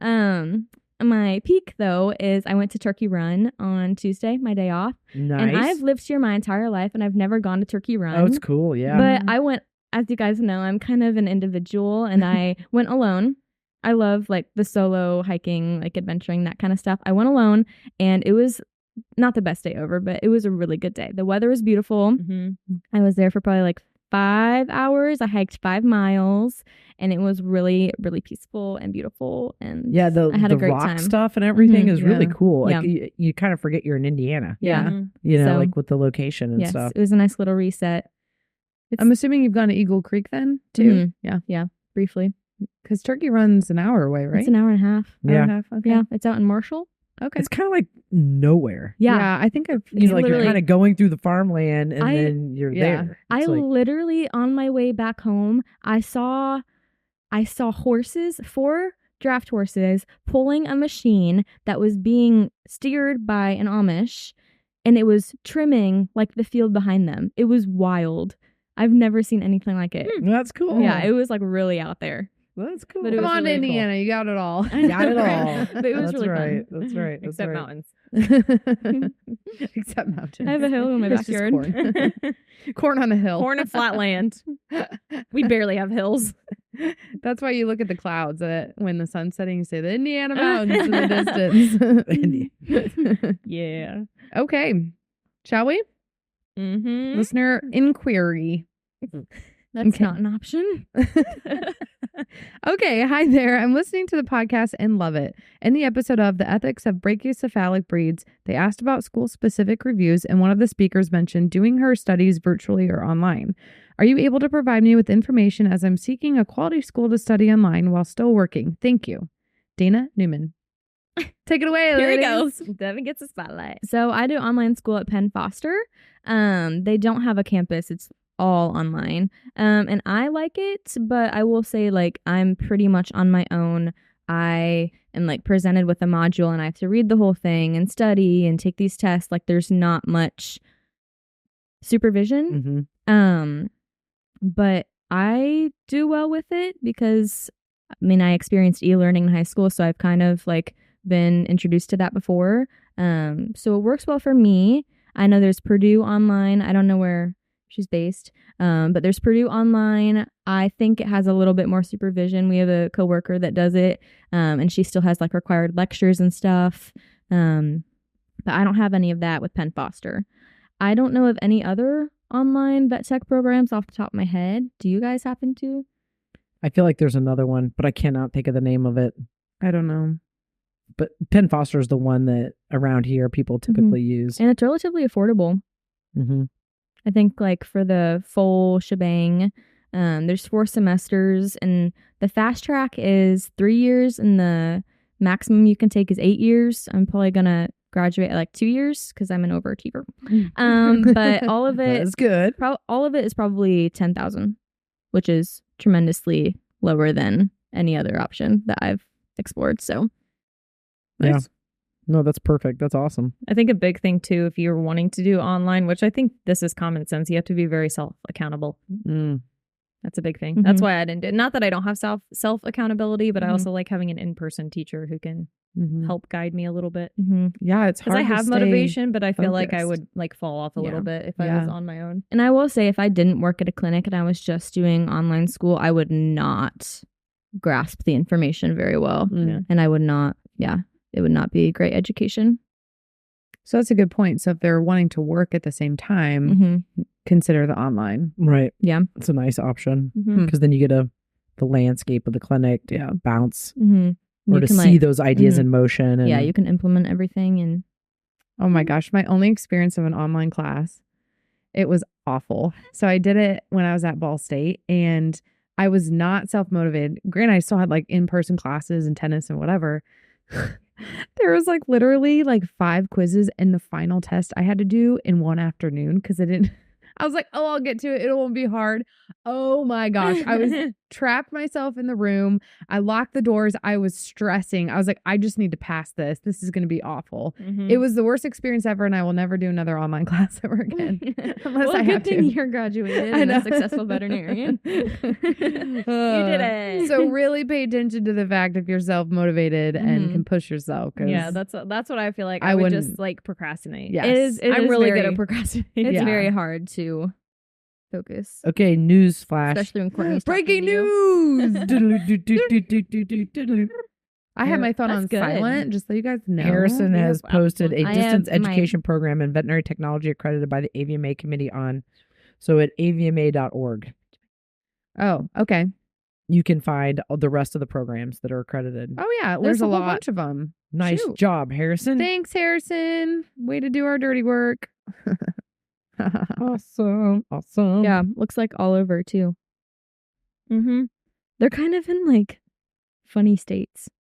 Speaker 3: Dad. My peak, though, is I went to Turkey Run on Tuesday, my day off.
Speaker 1: Nice.
Speaker 3: And I've lived here my entire life, and I've never gone to Turkey Run.
Speaker 1: Oh, it's cool. Yeah.
Speaker 3: But I went, as you guys know, I'm kind of an individual, and I went alone. I love like the solo hiking, like adventuring, that kind of stuff. I went alone, and it was not the best day ever, but it was a really good day. The weather was beautiful.
Speaker 4: Mm-hmm.
Speaker 3: I was there for probably like 5 hours. I hiked 5 miles, and it was really, really peaceful and beautiful. And
Speaker 1: yeah,
Speaker 3: I had
Speaker 1: the
Speaker 3: a great
Speaker 1: rock
Speaker 3: time.
Speaker 1: stuff and everything
Speaker 3: Mhm.
Speaker 1: is really
Speaker 2: Yeah.
Speaker 1: cool. Like
Speaker 3: Yeah.
Speaker 1: you kind of forget you're in Indiana.
Speaker 3: Yeah.
Speaker 4: Mm-hmm.
Speaker 1: You know,
Speaker 3: So-
Speaker 1: like with the location and
Speaker 3: Yes,
Speaker 1: stuff.
Speaker 3: it was a nice little reset.
Speaker 2: I'm assuming you've gone to Eagle Creek then too.
Speaker 3: Mhm. Briefly.
Speaker 2: Because Turkey Run's an hour away, right?
Speaker 3: It's an hour and a half.
Speaker 2: Hour
Speaker 1: Yeah.
Speaker 2: and a half? Okay.
Speaker 3: Yeah, it's out in Marshall.
Speaker 2: Okay.
Speaker 1: It's kind of like nowhere.
Speaker 3: Yeah.
Speaker 2: I think I've.
Speaker 1: You know, like you're
Speaker 3: literally-
Speaker 1: kind of going through the farmland and
Speaker 3: I-
Speaker 1: then you're
Speaker 2: yeah.
Speaker 1: there.
Speaker 3: I
Speaker 1: It's like,
Speaker 3: literally, on my way back home, I saw horses, 4 draft horses, pulling a machine that was being steered by an Amish, and it was trimming like the field behind them. It was wild. I've never seen anything like it.
Speaker 1: that's cool.
Speaker 3: Yeah, it was like really out there.
Speaker 1: That's cool.
Speaker 3: But it
Speaker 2: Come
Speaker 3: was
Speaker 2: on to
Speaker 3: really cool.
Speaker 2: Indiana, you got it all.
Speaker 3: I
Speaker 1: Got it
Speaker 3: know,
Speaker 1: all.
Speaker 3: right? But it was
Speaker 1: That's
Speaker 3: really
Speaker 1: right.
Speaker 3: fun.
Speaker 1: That's right. That's
Speaker 4: Except
Speaker 1: right.
Speaker 4: mountains.
Speaker 2: Except mountains.
Speaker 3: I have a hill in my
Speaker 2: It's just
Speaker 3: backyard.
Speaker 2: corn. Corn on a hill.
Speaker 4: Corn and flat land. We barely have hills.
Speaker 2: That's why you look at the clouds when the sun's setting. You say the Indiana mountains in the distance.
Speaker 4: Yeah.
Speaker 2: Okay, shall we?
Speaker 4: Mm-hmm.
Speaker 2: Listener inquiry.
Speaker 3: That's
Speaker 2: Okay.
Speaker 3: not an option.
Speaker 2: Okay, hi there. I'm listening to the podcast and love it. In the episode of The Ethics of Brachycephalic Breeds, they asked about school-specific reviews, and one of the speakers mentioned doing her studies virtually or online. Are you able to provide me with information as I'm seeking a quality school to study online while still working? Thank you. Dana Newman. Take it away,
Speaker 4: Here he
Speaker 2: ladies.
Speaker 4: goes. Devin gets a spotlight.
Speaker 3: So I do online school at Penn Foster. They don't have a campus. It's all online. And I like it, but I will say, like, I'm pretty much on my own. I am like presented with a module and I have to read the whole thing and study and take these tests. Like, there's not much supervision. But I do well with it because, I mean, I experienced e-learning in high school, so I've kind of like been introduced to that before. So it works well for me. I know there's Purdue online. I don't know where she's based, but there's Purdue online. I think it has a little bit more supervision. We have a coworker that does it, and she still has like required lectures and stuff. But I don't have any of that with Penn Foster. I don't know of any other online vet tech programs off the top of my head. Do you guys happen to?
Speaker 1: I feel like there's another one, but I cannot think of the name of it.
Speaker 2: I don't know.
Speaker 1: But Penn Foster is the one that around here people typically use.
Speaker 3: And it's relatively affordable. I think like for the full shebang, there's 4 semesters and the fast track is 3 years and the maximum you can take is 8 years. I'm probably going to graduate at like 2 years because I'm an overachiever. But all of it
Speaker 1: is good.
Speaker 3: All of it is probably $10,000, which is tremendously lower than any other option that I've explored. So
Speaker 1: nice.
Speaker 3: Yeah.
Speaker 1: No, that's perfect. That's awesome.
Speaker 4: I think a big thing too, if you're wanting to do online, which I think this is common sense, you have to be very self-accountable. That's a big thing. That's why I didn't do it. Not that I don't have self-accountability, but I also like having an in-person teacher who can help guide me a little bit.
Speaker 2: Yeah, it's hard
Speaker 4: because I have
Speaker 2: to
Speaker 4: motivation, but I feel like I
Speaker 2: focused.
Speaker 4: would like fall off a little bit if I was on my own.
Speaker 3: And I will say, if I didn't work at a clinic and I was just doing online school, I would not grasp the information very well. And I would not, it would not be great education.
Speaker 2: So that's a good point. So if they're wanting to work at the same time, consider the online.
Speaker 1: Right.
Speaker 3: Yeah.
Speaker 1: It's a nice option because then you get the landscape of the clinic to bounce or
Speaker 3: You
Speaker 1: to
Speaker 3: can,
Speaker 1: see
Speaker 3: like,
Speaker 1: those ideas in motion. And
Speaker 3: you can implement everything. And
Speaker 2: Oh my gosh, my only experience of an online class, it was awful. So I did it when I was at Ball State and I was not self-motivated. Granted, I still had like in-person classes and tennis and whatever. There was like literally like 5 quizzes and the final test I had to do in one afternoon because I was like, oh, I'll get to it. It won't be hard. Oh my gosh. I was trapped myself in the room. I locked the doors. I was stressing. I was like, I just need to pass this. This is going to be awful. It was the worst experience ever and I will never do another online class ever again. Unless I have to.
Speaker 3: you're graduated and a successful veterinarian.
Speaker 4: You did it.
Speaker 2: So really pay attention to the fact if you're self-motivated and can push yourself.
Speaker 4: Yeah, that's what I feel like.
Speaker 2: I
Speaker 4: I would
Speaker 2: wouldn't-
Speaker 4: just like procrastinate.
Speaker 2: Yes.
Speaker 4: I'm really good
Speaker 3: very-
Speaker 4: at procrastinating.
Speaker 3: It's
Speaker 2: Yeah.
Speaker 3: very hard to focus.
Speaker 1: Okay, news flash.
Speaker 3: Especially when Courtney's
Speaker 2: Breaking
Speaker 3: talking to you.
Speaker 2: news. I had my phone
Speaker 3: That's
Speaker 2: on
Speaker 3: good.
Speaker 2: silent, just so you guys know.
Speaker 1: Harrison has posted a
Speaker 3: I
Speaker 1: distance
Speaker 3: have my-
Speaker 1: education program in veterinary technology accredited by the AVMA committee at avma.org.
Speaker 2: Oh, okay.
Speaker 1: You can find all the rest of the programs that are accredited.
Speaker 2: Oh yeah,
Speaker 3: There's
Speaker 2: there's
Speaker 3: a
Speaker 2: a whole
Speaker 3: lot.
Speaker 2: bunch of them.
Speaker 1: Nice
Speaker 2: shoot.
Speaker 1: job, Harrison.
Speaker 2: Thanks, Harrison. Way to do our dirty work.
Speaker 1: Awesome.
Speaker 3: Yeah, looks like all over too. They're kind of in like funny states.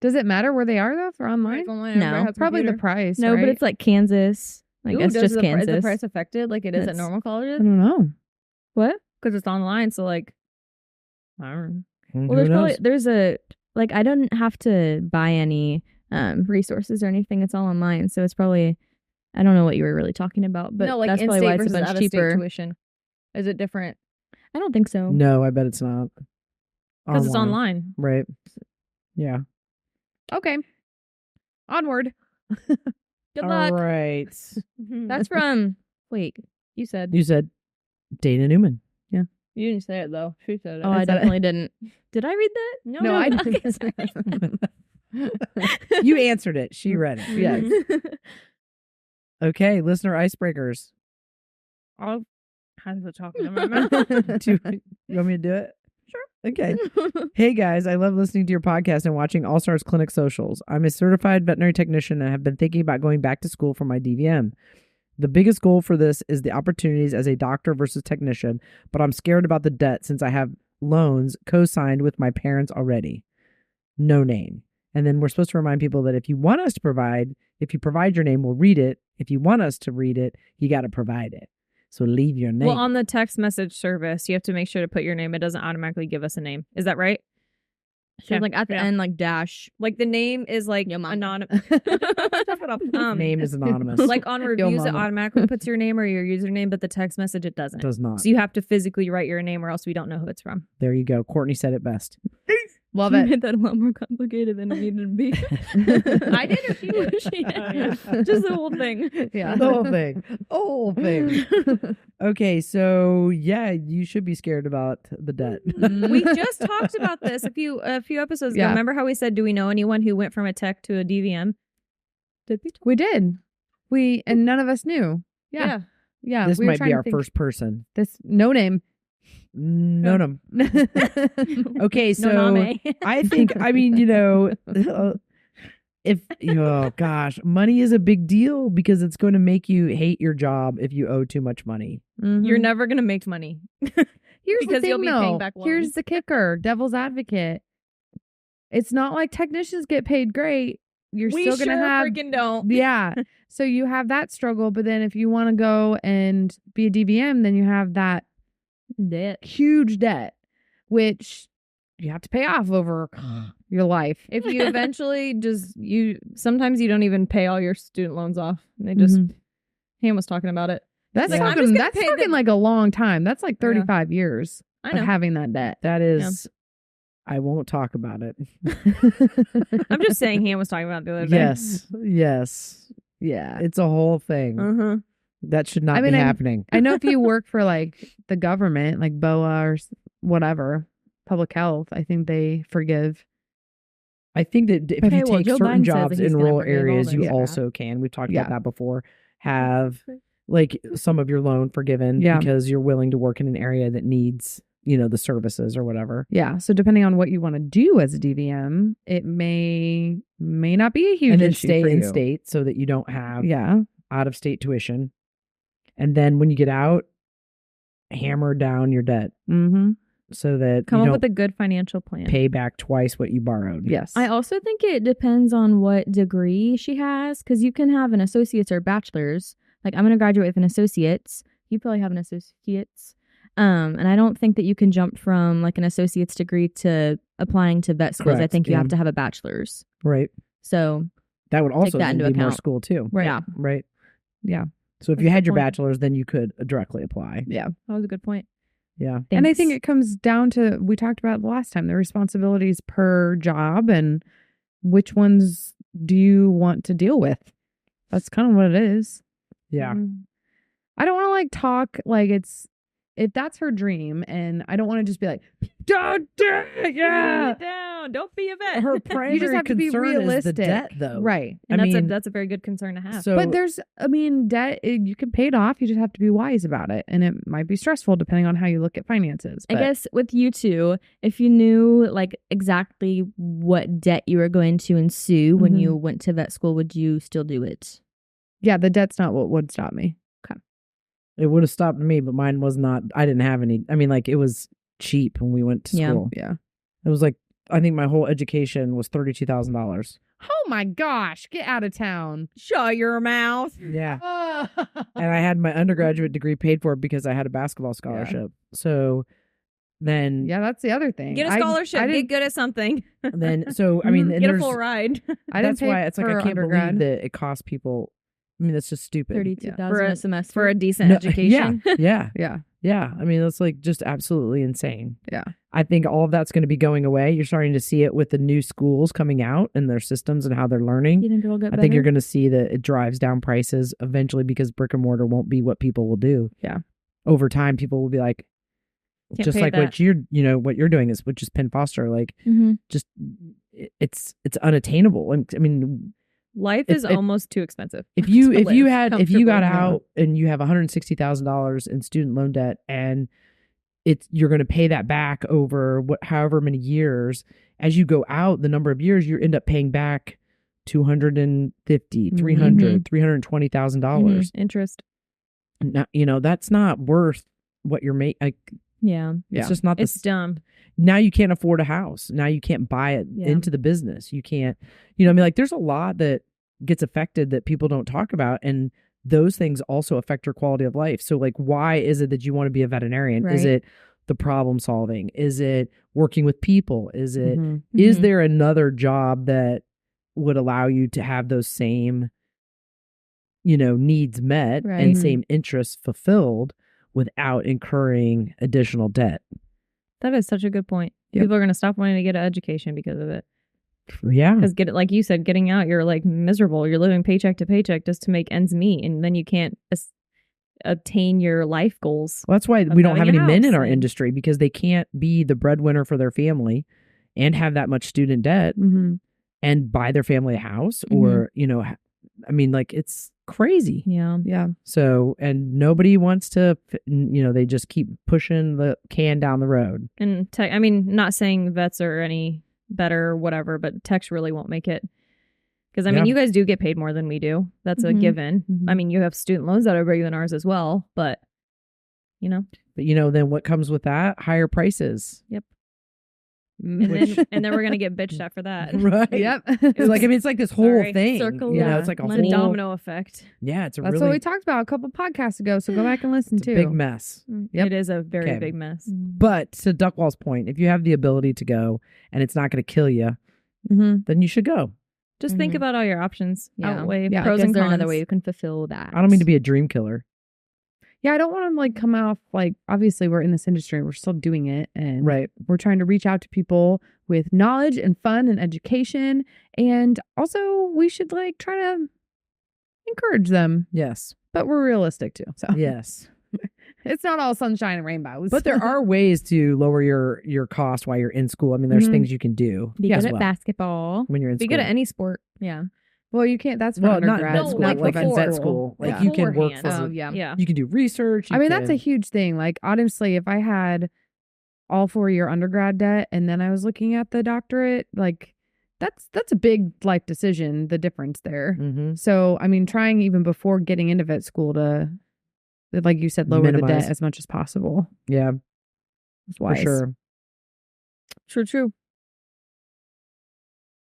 Speaker 2: Does it matter where they are though? If they're online?
Speaker 3: No.
Speaker 2: Probably the price.
Speaker 3: No, but
Speaker 2: right?
Speaker 3: it's like Kansas. I guess just Kansas.
Speaker 4: Is the price affected like it is at
Speaker 3: That's-
Speaker 4: normal
Speaker 2: I
Speaker 4: colleges?
Speaker 2: don't know.
Speaker 3: What?
Speaker 4: Because it's online, so like, I don't know.
Speaker 3: Well, there's a like I don't have to buy any resources or anything. It's all online, so it's probably I don't know what you were really talking about, but
Speaker 4: no, like
Speaker 3: that's
Speaker 4: in-state
Speaker 3: probably why it's a
Speaker 4: versus
Speaker 3: bunch
Speaker 4: out-of-state
Speaker 3: cheaper.
Speaker 4: tuition. Is it different?
Speaker 3: I don't think so.
Speaker 1: No, I bet it's not.
Speaker 4: Because it's online.
Speaker 1: Right. Yeah.
Speaker 2: Okay. Onward.
Speaker 3: Good luck.
Speaker 1: All right.
Speaker 3: That's from. Wait,
Speaker 4: You said.
Speaker 1: You said Dana Newman.
Speaker 4: You didn't say it though. She said it.
Speaker 3: oh, I definitely didn't. Did I read that?
Speaker 2: No, I
Speaker 3: Okay, sorry.
Speaker 1: You answered it. She read it. Yes. Okay, listener icebreakers.
Speaker 4: I'll have the chocolate in my mouth.
Speaker 1: You want me to do it? Okay. Hey guys, I love listening to your podcast and watching All Stars Clinic socials. I'm a certified veterinary technician and have been thinking about going back to school for my DVM. The biggest goal for this is the opportunities as a doctor versus technician, but I'm scared about the debt since I have loans co-signed with my parents already. No name. And then we're supposed to remind people that if you want us to provide, if you provide your name, we'll read it. If you want us to read it, you got to provide it. So leave your name.
Speaker 4: Well, on the text message service, you have to make sure to put your name. It doesn't automatically give us a name. Is that right?
Speaker 3: So like at the end, like dash.
Speaker 4: Like the name is like anonymous.
Speaker 1: Name is anonymous.
Speaker 4: Like on reviews, it
Speaker 1: mama.
Speaker 4: automatically puts your name or your username, but the text message, it doesn't.
Speaker 1: Does not.
Speaker 4: So you have to physically write your name or else we don't know who it's from.
Speaker 1: There you go. Courtney said it best.
Speaker 2: Love
Speaker 3: You
Speaker 2: it.
Speaker 3: made that a lot more complicated than it needed to be.
Speaker 4: I did or she did? She did. Just the whole thing.
Speaker 2: Yeah.
Speaker 1: The whole thing. Whole thing. Okay, so yeah, you should be scared about the debt.
Speaker 4: We just talked about this a few episodes ago.
Speaker 2: Yeah.
Speaker 4: Remember how we said, do we know anyone who went from a tech to a DVM? Did we?
Speaker 2: We did. And none of us knew. Yeah. Yeah.
Speaker 1: This
Speaker 2: we were
Speaker 1: might
Speaker 2: trying
Speaker 1: be
Speaker 2: to
Speaker 1: our
Speaker 2: think-
Speaker 1: first person.
Speaker 2: This no name.
Speaker 1: No, no. Okay, so
Speaker 4: No name.
Speaker 1: I think, I mean, if, oh gosh, money is a big deal because it's going to make you hate your job if you owe too much money.
Speaker 4: You're never going to make money.
Speaker 2: Here's
Speaker 4: because
Speaker 2: the thing,
Speaker 4: you'll be paying back
Speaker 2: Here's
Speaker 4: loans.
Speaker 2: the kicker, devil's advocate. It's not like technicians get paid great. You're
Speaker 4: We
Speaker 2: still gonna
Speaker 4: sure
Speaker 2: have
Speaker 4: freaking don't.
Speaker 2: yeah. So you have that struggle, but then if you want to go and be a DVM, then you have that
Speaker 3: Debt.
Speaker 2: huge debt, which you have to pay off over your life.
Speaker 4: If you eventually sometimes you don't even pay all your student loans off. They just, Ham was talking about it.
Speaker 2: That's
Speaker 1: Yeah.
Speaker 4: I'm
Speaker 2: talking,
Speaker 4: just gonna
Speaker 2: that's
Speaker 4: pay
Speaker 2: talking
Speaker 4: the-
Speaker 2: like a long time. That's like 35 years
Speaker 4: I
Speaker 2: of
Speaker 4: know.
Speaker 2: having that debt.
Speaker 1: That is, I won't talk about it.
Speaker 4: I'm just saying Ham was talking about it the other day.
Speaker 1: Yes. Yeah. It's a whole thing.
Speaker 4: Uh-huh.
Speaker 1: That should not
Speaker 2: I mean,
Speaker 1: be
Speaker 2: I'm-
Speaker 1: happening.
Speaker 2: I know if you work for like the government, like BOA or whatever, public health, I think they forgive.
Speaker 1: I think that if
Speaker 3: Okay,
Speaker 1: you
Speaker 3: well,
Speaker 1: take
Speaker 3: Joe
Speaker 1: certain
Speaker 3: Biden says that
Speaker 1: jobs
Speaker 3: he's
Speaker 1: in
Speaker 3: gonna
Speaker 1: rural
Speaker 3: forgive all
Speaker 1: areas,
Speaker 3: their
Speaker 1: you
Speaker 2: stuff.
Speaker 1: also can. We've talked
Speaker 2: Yeah.
Speaker 1: about that before. Have like some of your loan forgiven
Speaker 2: Yeah.
Speaker 1: because you're willing to work in an area that needs, the services or whatever.
Speaker 2: Yeah. So depending on what you want to do as a DVM, it may not be a huge
Speaker 1: And then
Speaker 2: issue
Speaker 1: stay
Speaker 2: for
Speaker 1: in
Speaker 2: you.
Speaker 1: state so that you don't have
Speaker 2: Yeah.
Speaker 1: out of state tuition. And then when you get out, hammer down your debt
Speaker 2: Mm-hmm.
Speaker 1: so that
Speaker 4: Come
Speaker 1: you
Speaker 4: up
Speaker 1: don't
Speaker 4: with a good financial plan.
Speaker 1: pay back twice what you borrowed.
Speaker 2: Yes.
Speaker 3: I also think it depends on what degree she has, because you can have an associate's or bachelor's. Like, I'm going to graduate with an associate's. You probably have an associate's. And I don't think that you can jump from like an associate's degree to applying to vet schools. I
Speaker 1: Correct,
Speaker 3: think you
Speaker 1: yeah.
Speaker 3: have to have a bachelor's.
Speaker 1: Right.
Speaker 3: So,
Speaker 1: That would also
Speaker 3: that
Speaker 1: then
Speaker 3: into
Speaker 1: be more
Speaker 3: account.
Speaker 1: school too.
Speaker 2: Right.
Speaker 3: yeah.
Speaker 1: Right.
Speaker 2: Yeah.
Speaker 1: So if
Speaker 3: That's
Speaker 1: you
Speaker 3: a
Speaker 1: had
Speaker 3: good
Speaker 1: your
Speaker 3: point.
Speaker 1: bachelor's, then you could directly apply.
Speaker 2: Yeah.
Speaker 3: That was a good point.
Speaker 1: Yeah.
Speaker 2: And I think
Speaker 3: Thanks.
Speaker 2: it comes down to, we talked about the last time, the responsibilities per job and which ones do you want to deal with? That's kind of what it is.
Speaker 1: Yeah.
Speaker 2: I don't want to like talk like if that's her dream, and I don't want to just be like, don't do it, yeah.
Speaker 4: Write it down. Don't be a vet.
Speaker 1: Her primary
Speaker 2: You just have to be
Speaker 1: concern is the
Speaker 2: realistic.
Speaker 1: debt, though.
Speaker 2: Right.
Speaker 4: And
Speaker 1: I mean,
Speaker 4: that's a very good concern to have.
Speaker 1: So,
Speaker 2: But there's, debt, you can pay it off. You just have to be wise about it. And it might be stressful depending on how you look at finances.
Speaker 3: I
Speaker 2: but-
Speaker 3: guess with you two, if you knew like exactly what debt you were going to ensue when
Speaker 2: Mhm.
Speaker 3: you went to vet school, would you still do it?
Speaker 2: Yeah, the debt's not what would stop me.
Speaker 1: it would have stopped me, but mine was not. I didn't have any. I mean, like it was cheap when we went to
Speaker 3: Yeah.
Speaker 1: school.
Speaker 2: Yeah.
Speaker 1: It was like I think my whole education was $32,000.
Speaker 2: Oh my gosh, get out of town.
Speaker 4: Shut your mouth.
Speaker 1: Yeah. And I had my undergraduate degree paid for because I had a basketball scholarship. So then,
Speaker 2: Yeah, that's the other thing.
Speaker 4: Get a
Speaker 2: I
Speaker 4: scholarship.
Speaker 2: didn't,
Speaker 4: Get good at something.
Speaker 1: so I mean, and
Speaker 4: Get a
Speaker 1: there's-
Speaker 4: full ride.
Speaker 2: I didn't
Speaker 1: that's
Speaker 2: pay
Speaker 1: why it's like
Speaker 2: for
Speaker 1: I can't
Speaker 2: undergrad.
Speaker 1: believe that it costs people. I mean, that's just stupid.
Speaker 3: 32,000
Speaker 4: For
Speaker 3: a semester.
Speaker 4: For a decent
Speaker 1: No,
Speaker 4: education.
Speaker 1: Yeah.
Speaker 2: Yeah.
Speaker 1: Yeah. I mean, that's like just absolutely insane.
Speaker 2: Yeah.
Speaker 1: I think all of that's going to be going away. You're starting to see it with the new schools coming out and their systems and how they're learning.
Speaker 3: You think it'll get
Speaker 1: I
Speaker 3: better?
Speaker 1: think you're going to see that it drives down prices eventually because brick and mortar won't be what people will do.
Speaker 2: Yeah.
Speaker 1: Over time, people will be like,
Speaker 4: Can't
Speaker 1: just
Speaker 4: pay
Speaker 1: like
Speaker 4: that.
Speaker 1: what what you're doing is, which is Penn Foster. Like,
Speaker 3: Mhm.
Speaker 1: just it's unattainable. I mean,
Speaker 4: Life
Speaker 1: If-
Speaker 4: is
Speaker 1: if-
Speaker 4: almost too expensive.
Speaker 1: if you
Speaker 4: to
Speaker 1: if you
Speaker 4: live
Speaker 1: got
Speaker 4: comfortably.
Speaker 1: out and you have $160,000 in student loan debt and you're going to pay that back over however many years. As you go out the number of years, you end up paying back $250, $300, $320,000.
Speaker 4: Interest.
Speaker 1: Now, you know, that's not worth what you're making. Like,
Speaker 4: Yeah.
Speaker 1: it's just not.
Speaker 4: It's dumb.
Speaker 1: Now you can't afford a house. Now you can't buy it into the business. You can't. You know, I mean, like, there's a lot that gets affected that people don't talk about, and those things also affect your quality of life. So, like, why is it that you want to be a veterinarian?
Speaker 3: Right.
Speaker 1: Is it the problem solving? Is it working with people? Is it
Speaker 2: Mm-hmm.
Speaker 1: is there another job that would allow you to have those same, you know, needs met
Speaker 3: Right.
Speaker 1: and same interests fulfilled without incurring additional debt?
Speaker 4: That is such a good point.
Speaker 1: Yep.
Speaker 4: People are going to stop wanting to get an education because of it.
Speaker 1: Yeah.
Speaker 4: Because like you said, getting out, you're like miserable. You're living paycheck to paycheck just to make ends meet, and then you can't obtain your life goals.
Speaker 1: Well, that's why
Speaker 4: of
Speaker 1: we don't have
Speaker 4: having
Speaker 1: any
Speaker 4: a
Speaker 1: men in
Speaker 4: house
Speaker 1: our
Speaker 4: and-
Speaker 1: industry, because they can't be the breadwinner for their family and have that much student debt
Speaker 2: Mm-hmm.
Speaker 1: and buy their family a house or, you know, I mean, like, it's crazy.
Speaker 4: Yeah.
Speaker 2: Yeah.
Speaker 1: So, and nobody wants to, you know, they just keep pushing the can down the road.
Speaker 4: And I mean, not saying vets are any better or whatever, but techs really won't make it. Because, I mean,
Speaker 1: Yeah.
Speaker 4: you guys do get paid more than we do. That's a
Speaker 3: Mhm.
Speaker 4: given.
Speaker 2: Mhm.
Speaker 4: I mean, you have student loans that are bigger than ours as well, but, you know.
Speaker 1: But, you know, then what comes with that? Higher prices.
Speaker 4: Yep.
Speaker 1: Which-
Speaker 4: And then we're going to get bitched at for that.
Speaker 1: Right.
Speaker 2: Yep.
Speaker 1: It's like, I mean, it's like this whole
Speaker 4: Sorry.
Speaker 1: thing.
Speaker 3: Circle,
Speaker 1: you know,
Speaker 3: yeah.
Speaker 1: it's like a
Speaker 4: It's
Speaker 1: whole
Speaker 4: a domino effect.
Speaker 1: Yeah, it's a
Speaker 2: That's
Speaker 1: really
Speaker 2: what we talked about a couple podcasts ago. So go back and listen
Speaker 1: it's a
Speaker 2: too.
Speaker 1: big mess. Yep.
Speaker 4: It is a very
Speaker 1: Okay.
Speaker 4: big mess.
Speaker 1: But to Duckwall's point, if you have the ability to go and it's not going to kill you,
Speaker 2: Mm-hmm.
Speaker 1: then you should go.
Speaker 4: Just think
Speaker 2: Mhm.
Speaker 4: about all your options.
Speaker 3: Yeah.
Speaker 4: Outweigh
Speaker 2: Yeah.
Speaker 4: pros
Speaker 3: Is
Speaker 4: and
Speaker 3: there
Speaker 4: cons.
Speaker 3: another way you can fulfill that?
Speaker 1: I don't mean to be a dream killer.
Speaker 2: Yeah, I don't want to like come off like obviously we're in this industry and we're still doing it and
Speaker 1: Right.
Speaker 2: we're trying to reach out to people with knowledge and fun and education, and also we should like try to encourage them,
Speaker 1: Yes.
Speaker 2: but we're realistic too. So
Speaker 1: Yes.
Speaker 2: it's not all sunshine and rainbows.
Speaker 1: But there are ways to lower your cost while you're in school. I mean, there's
Speaker 2: Mhm.
Speaker 1: things you can do
Speaker 3: Be
Speaker 1: as
Speaker 3: good at
Speaker 1: well
Speaker 3: basketball.
Speaker 1: when you're in
Speaker 4: Be
Speaker 1: school.
Speaker 4: good at any sport.
Speaker 3: Yeah.
Speaker 2: well, you can't. That's for
Speaker 1: Well, not
Speaker 2: undergrad
Speaker 1: vet
Speaker 4: No,
Speaker 1: school,
Speaker 2: not
Speaker 1: like
Speaker 2: for
Speaker 1: in vet
Speaker 2: vet
Speaker 1: school. Like
Speaker 2: Yeah.
Speaker 1: you can work
Speaker 4: Beforehand.
Speaker 1: for
Speaker 2: Oh yeah.
Speaker 4: Yeah.
Speaker 1: you can do research.
Speaker 2: I
Speaker 1: you
Speaker 2: mean, that's a
Speaker 1: can-
Speaker 2: huge thing. Like, honestly, if I had all 4-year undergrad debt and then I was looking at the doctorate, like that's a big life decision, the difference there.
Speaker 1: Mhm.
Speaker 2: So, I mean, trying even before getting into vet school to, like you said, lower the
Speaker 1: Minimize.
Speaker 2: debt as much as possible
Speaker 1: Yeah,
Speaker 2: is
Speaker 1: for
Speaker 2: wise.
Speaker 1: sure.
Speaker 4: True.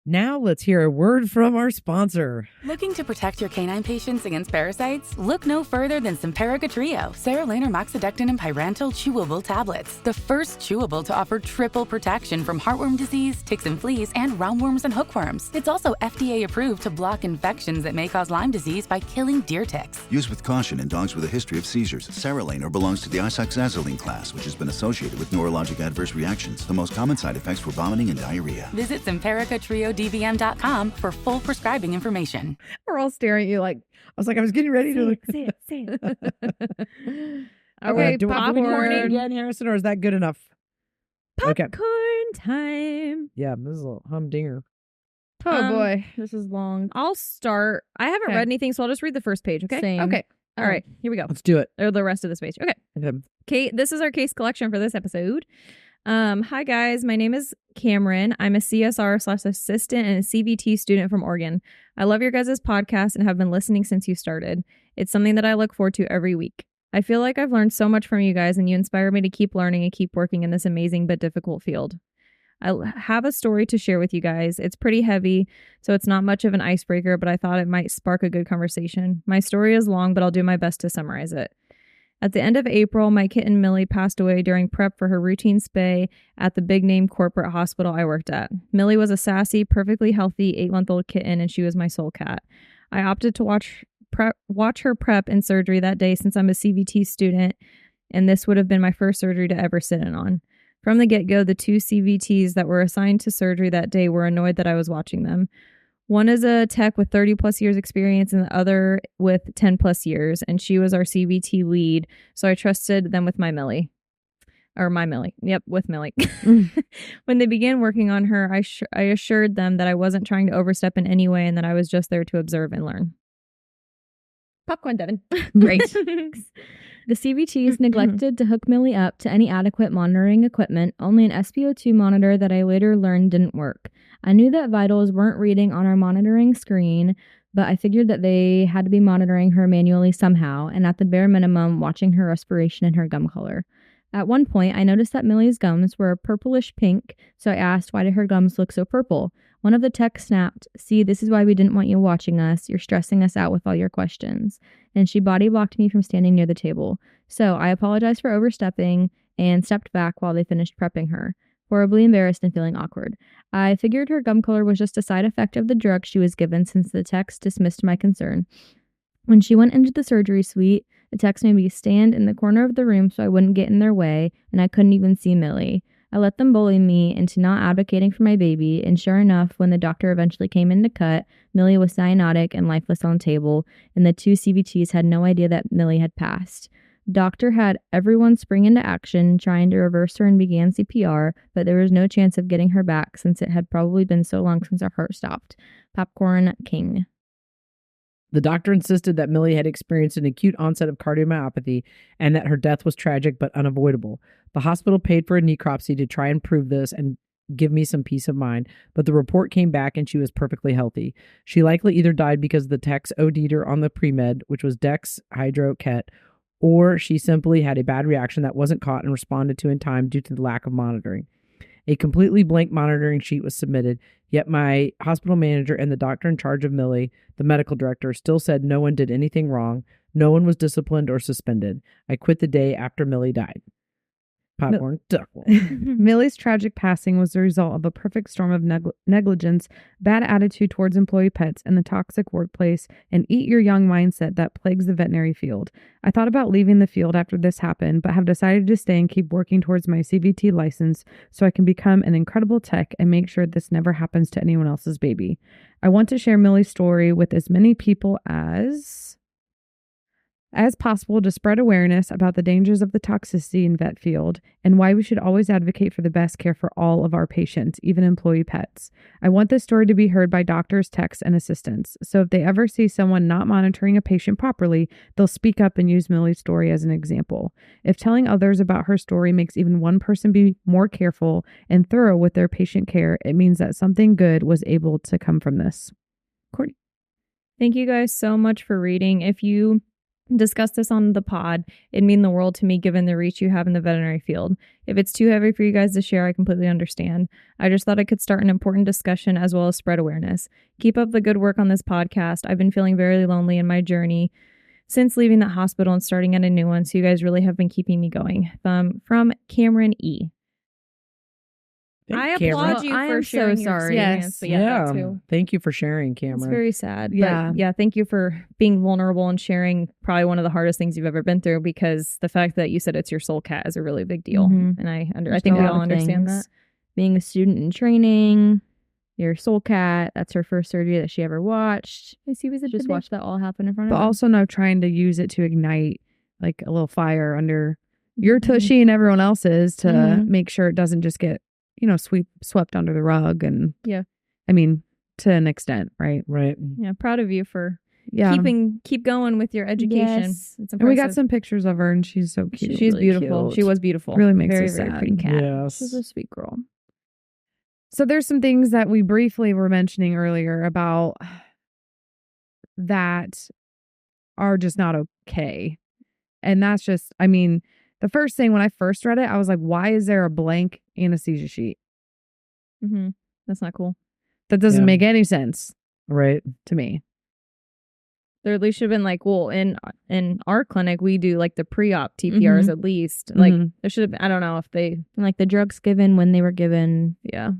Speaker 1: Now let's hear a word from our sponsor.
Speaker 5: Looking to protect your canine patients against parasites? Look no further than Simparica Trio, Serolaner, Moxidectin, and Pyrantel chewable tablets. The first chewable to offer triple protection from heartworm disease, ticks and fleas, and roundworms and hookworms. It's also FDA approved to block infections that may cause Lyme disease by killing deer ticks.
Speaker 6: Use with caution in dogs with a history of seizures. Serolaner belongs to the isoxazoline class, which has been associated with neurologic adverse reactions. The most common side effects were vomiting and diarrhea.
Speaker 5: Visit SimparicatRioDVM.com for full prescribing information.
Speaker 2: We're all staring at you like,
Speaker 1: I was getting ready to.
Speaker 3: Say it.
Speaker 2: okay,
Speaker 1: do we need
Speaker 2: popcorn.
Speaker 1: it again, Harrison, or is that good enough? Okay.
Speaker 4: Popcorn time.
Speaker 1: Yeah, this is a humdinger.
Speaker 2: Oh boy.
Speaker 4: This is long. I'll start. I haven't
Speaker 2: Okay.
Speaker 4: read anything, so I'll just read the first page, okay?
Speaker 3: Same.
Speaker 2: Okay.
Speaker 4: All right, here we go.
Speaker 1: Let's do it.
Speaker 4: Or the rest of this page. Okay.
Speaker 1: Okay.
Speaker 4: Kate, this is our case collection for this episode. Hi guys, my name is Cameron. I'm a CSR/assistant and a CVT student from Oregon. I love your guys' podcast and have been listening since you started. It's something that I look forward to every week. I feel like I've learned so much from you guys and you inspire me to keep learning and keep working in this amazing but difficult field. I have a story to share with you guys. It's pretty heavy, so it's not much of an icebreaker, but I thought it might spark a good conversation. My story is long, but I'll do my best to summarize it. At the end of April, my kitten Millie passed away during prep for her routine spay at the big-name corporate hospital I worked at. Millie was a sassy, perfectly healthy 8-month-old kitten, and she was my soul cat. I opted to watch her prep and surgery that day since I'm a CVT student, and this would have been my first surgery to ever sit in on. From the get-go, the two CVTs that were assigned to surgery that day were annoyed that I was watching them. One is a tech with 30 plus years experience and the other with 10 plus years, and she was our CVT lead, so I trusted them with my Millie. Yep, with Millie. When they began working on her, I assured them that I wasn't trying to overstep in any way and that I was just there to observe and learn. Popcorn, Devin.
Speaker 2: Great.
Speaker 3: The CVTs neglected to hook Millie up to any adequate monitoring equipment, only an SpO2 monitor that I later learned didn't work. I knew that vitals weren't reading on our monitoring screen, but I figured that they had to be monitoring her manually somehow, and at the bare minimum, watching her respiration and her gum color. At one point, I noticed that Millie's gums were purplish pink, so I asked, why did her gums look so purple? One of the techs snapped, "See, this is why we didn't want you watching us. You're stressing us out with all your questions." And she body blocked me from standing near the table. So I apologized for overstepping and stepped back while they finished prepping her, horribly embarrassed and feeling awkward. I figured her gum color was just a side effect of the drug she was given since the techs dismissed my concern. When she went into the surgery suite, the techs made me stand in the corner of the room so I wouldn't get in their way, and I couldn't even see Millie. I let them bully me into not advocating for my baby, and sure enough, when the doctor eventually came in to cut, Millie was cyanotic and lifeless on the table, and the two CVTs had no idea that Millie had passed. Doctor had everyone spring into action, trying to reverse her, and began CPR, but there was no chance of getting her back since it had probably been so long since her heart stopped. Popcorn King.
Speaker 1: The doctor insisted that Millie had experienced an acute onset of cardiomyopathy and that her death was tragic but unavoidable. The hospital paid for a necropsy to try and prove this and give me some peace of mind, but the report came back and she was perfectly healthy. She likely either died because the techs OD'd her on the pre-med, which was Dex Hydroket, or she simply had a bad reaction that wasn't caught and responded to in time due to the lack of monitoring. A completely blank monitoring sheet was submitted, yet my hospital manager and the doctor in charge of Millie, the medical director, still said no one did anything wrong. No one was disciplined or suspended. I quit the day after Millie died. Popcorn Duckworth.
Speaker 2: Millie's tragic passing was the result of a perfect storm of negligence, bad attitude towards employee pets, and the toxic workplace and eat your young mindset that plagues the veterinary field. I thought about leaving the field after this happened, but have decided to stay and keep working towards my CVT license so I can become an incredible tech and make sure this never happens to anyone else's baby. I want to share Millie's story with as many people as possible to spread awareness about the dangers of the toxicity in vet field and why we should always advocate for the best care for all of our patients, even employee pets. I want this story to be heard by doctors, techs, and assistants. So if they ever see someone not monitoring a patient properly, they'll speak up and use Millie's story as an example. If telling others about her story makes even one person be more careful and thorough with their patient care, it means that something good was able to come from this. Courtney.
Speaker 4: Thank you guys so much for reading. If you discuss this on the pod, it'd mean the world to me given the reach you have in the veterinary field. If it's too heavy for you guys to share, I completely understand. I just thought I could start an important discussion as well as spread awareness. Keep up the good work on this podcast. I've been feeling very lonely in my journey since leaving the hospital and starting at a new one, so you guys really have been keeping me going. From Cameron E. I applaud you
Speaker 3: I
Speaker 4: for
Speaker 3: am
Speaker 4: sharing
Speaker 3: so
Speaker 4: your
Speaker 3: sorry.
Speaker 4: experience.
Speaker 1: Yeah.
Speaker 4: That too.
Speaker 1: Thank you for sharing, Cameron.
Speaker 4: It's very sad.
Speaker 2: Yeah.
Speaker 4: But yeah, thank you for being vulnerable and sharing probably one of the hardest things you've ever been through, because the fact that you said it's your soul cat is a really big deal.
Speaker 3: Mhm.
Speaker 4: And I
Speaker 3: There's
Speaker 4: think
Speaker 3: a
Speaker 4: we
Speaker 3: lot
Speaker 4: all
Speaker 3: of
Speaker 4: understand
Speaker 3: things.
Speaker 4: that.
Speaker 3: Being a student in training, your soul cat, that's her first surgery that she ever watched.
Speaker 4: She was
Speaker 3: Just watched that all happen in front
Speaker 2: But
Speaker 3: of her.
Speaker 2: also now trying to use it to ignite like a little fire under your tushy and everyone else's to
Speaker 3: Mhm.
Speaker 2: make sure it doesn't just get, swept under the rug. And
Speaker 4: Yeah.
Speaker 2: I mean, to an extent, right?
Speaker 1: Right.
Speaker 4: Yeah, proud of you for
Speaker 2: Yeah.
Speaker 4: keep going with your education.
Speaker 3: Yes.
Speaker 4: It's
Speaker 2: And we got
Speaker 4: impressive.
Speaker 2: some pictures of her and she's so cute.
Speaker 4: She's
Speaker 3: really
Speaker 4: beautiful.
Speaker 3: cute.
Speaker 4: She was beautiful.
Speaker 2: Really makes
Speaker 4: very,
Speaker 2: us
Speaker 4: very
Speaker 2: sad.
Speaker 4: pretty cat.
Speaker 1: Yes.
Speaker 3: She's a sweet girl.
Speaker 2: So there's some things that we briefly were mentioning earlier about that are just not okay. And that's just, the first thing when I first read it, I was like, why is there a blank anesthesia sheet?
Speaker 4: Mm-hmm. That's not cool.
Speaker 2: That doesn't
Speaker 1: Yeah.
Speaker 2: make any sense
Speaker 1: Right.
Speaker 2: to me.
Speaker 4: There at least should have been like, well, in our clinic, we do like the pre-op TPRs at least. Like
Speaker 2: Mhm.
Speaker 4: there should have been, I don't know if they,
Speaker 3: And like the drugs given, when they were given,
Speaker 4: yeah,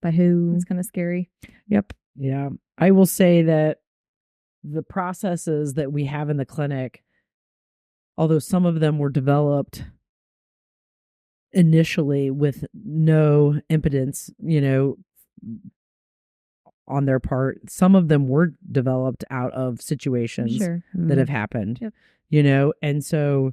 Speaker 3: by who.
Speaker 4: it's kind of scary.
Speaker 2: Yep.
Speaker 1: Yeah. I will say that the processes that we have in the clinic, although some of them were developed initially with no impotence, on their part, some of them were developed out of situations
Speaker 3: Sure.
Speaker 1: that have happened,
Speaker 4: Yep.
Speaker 1: and so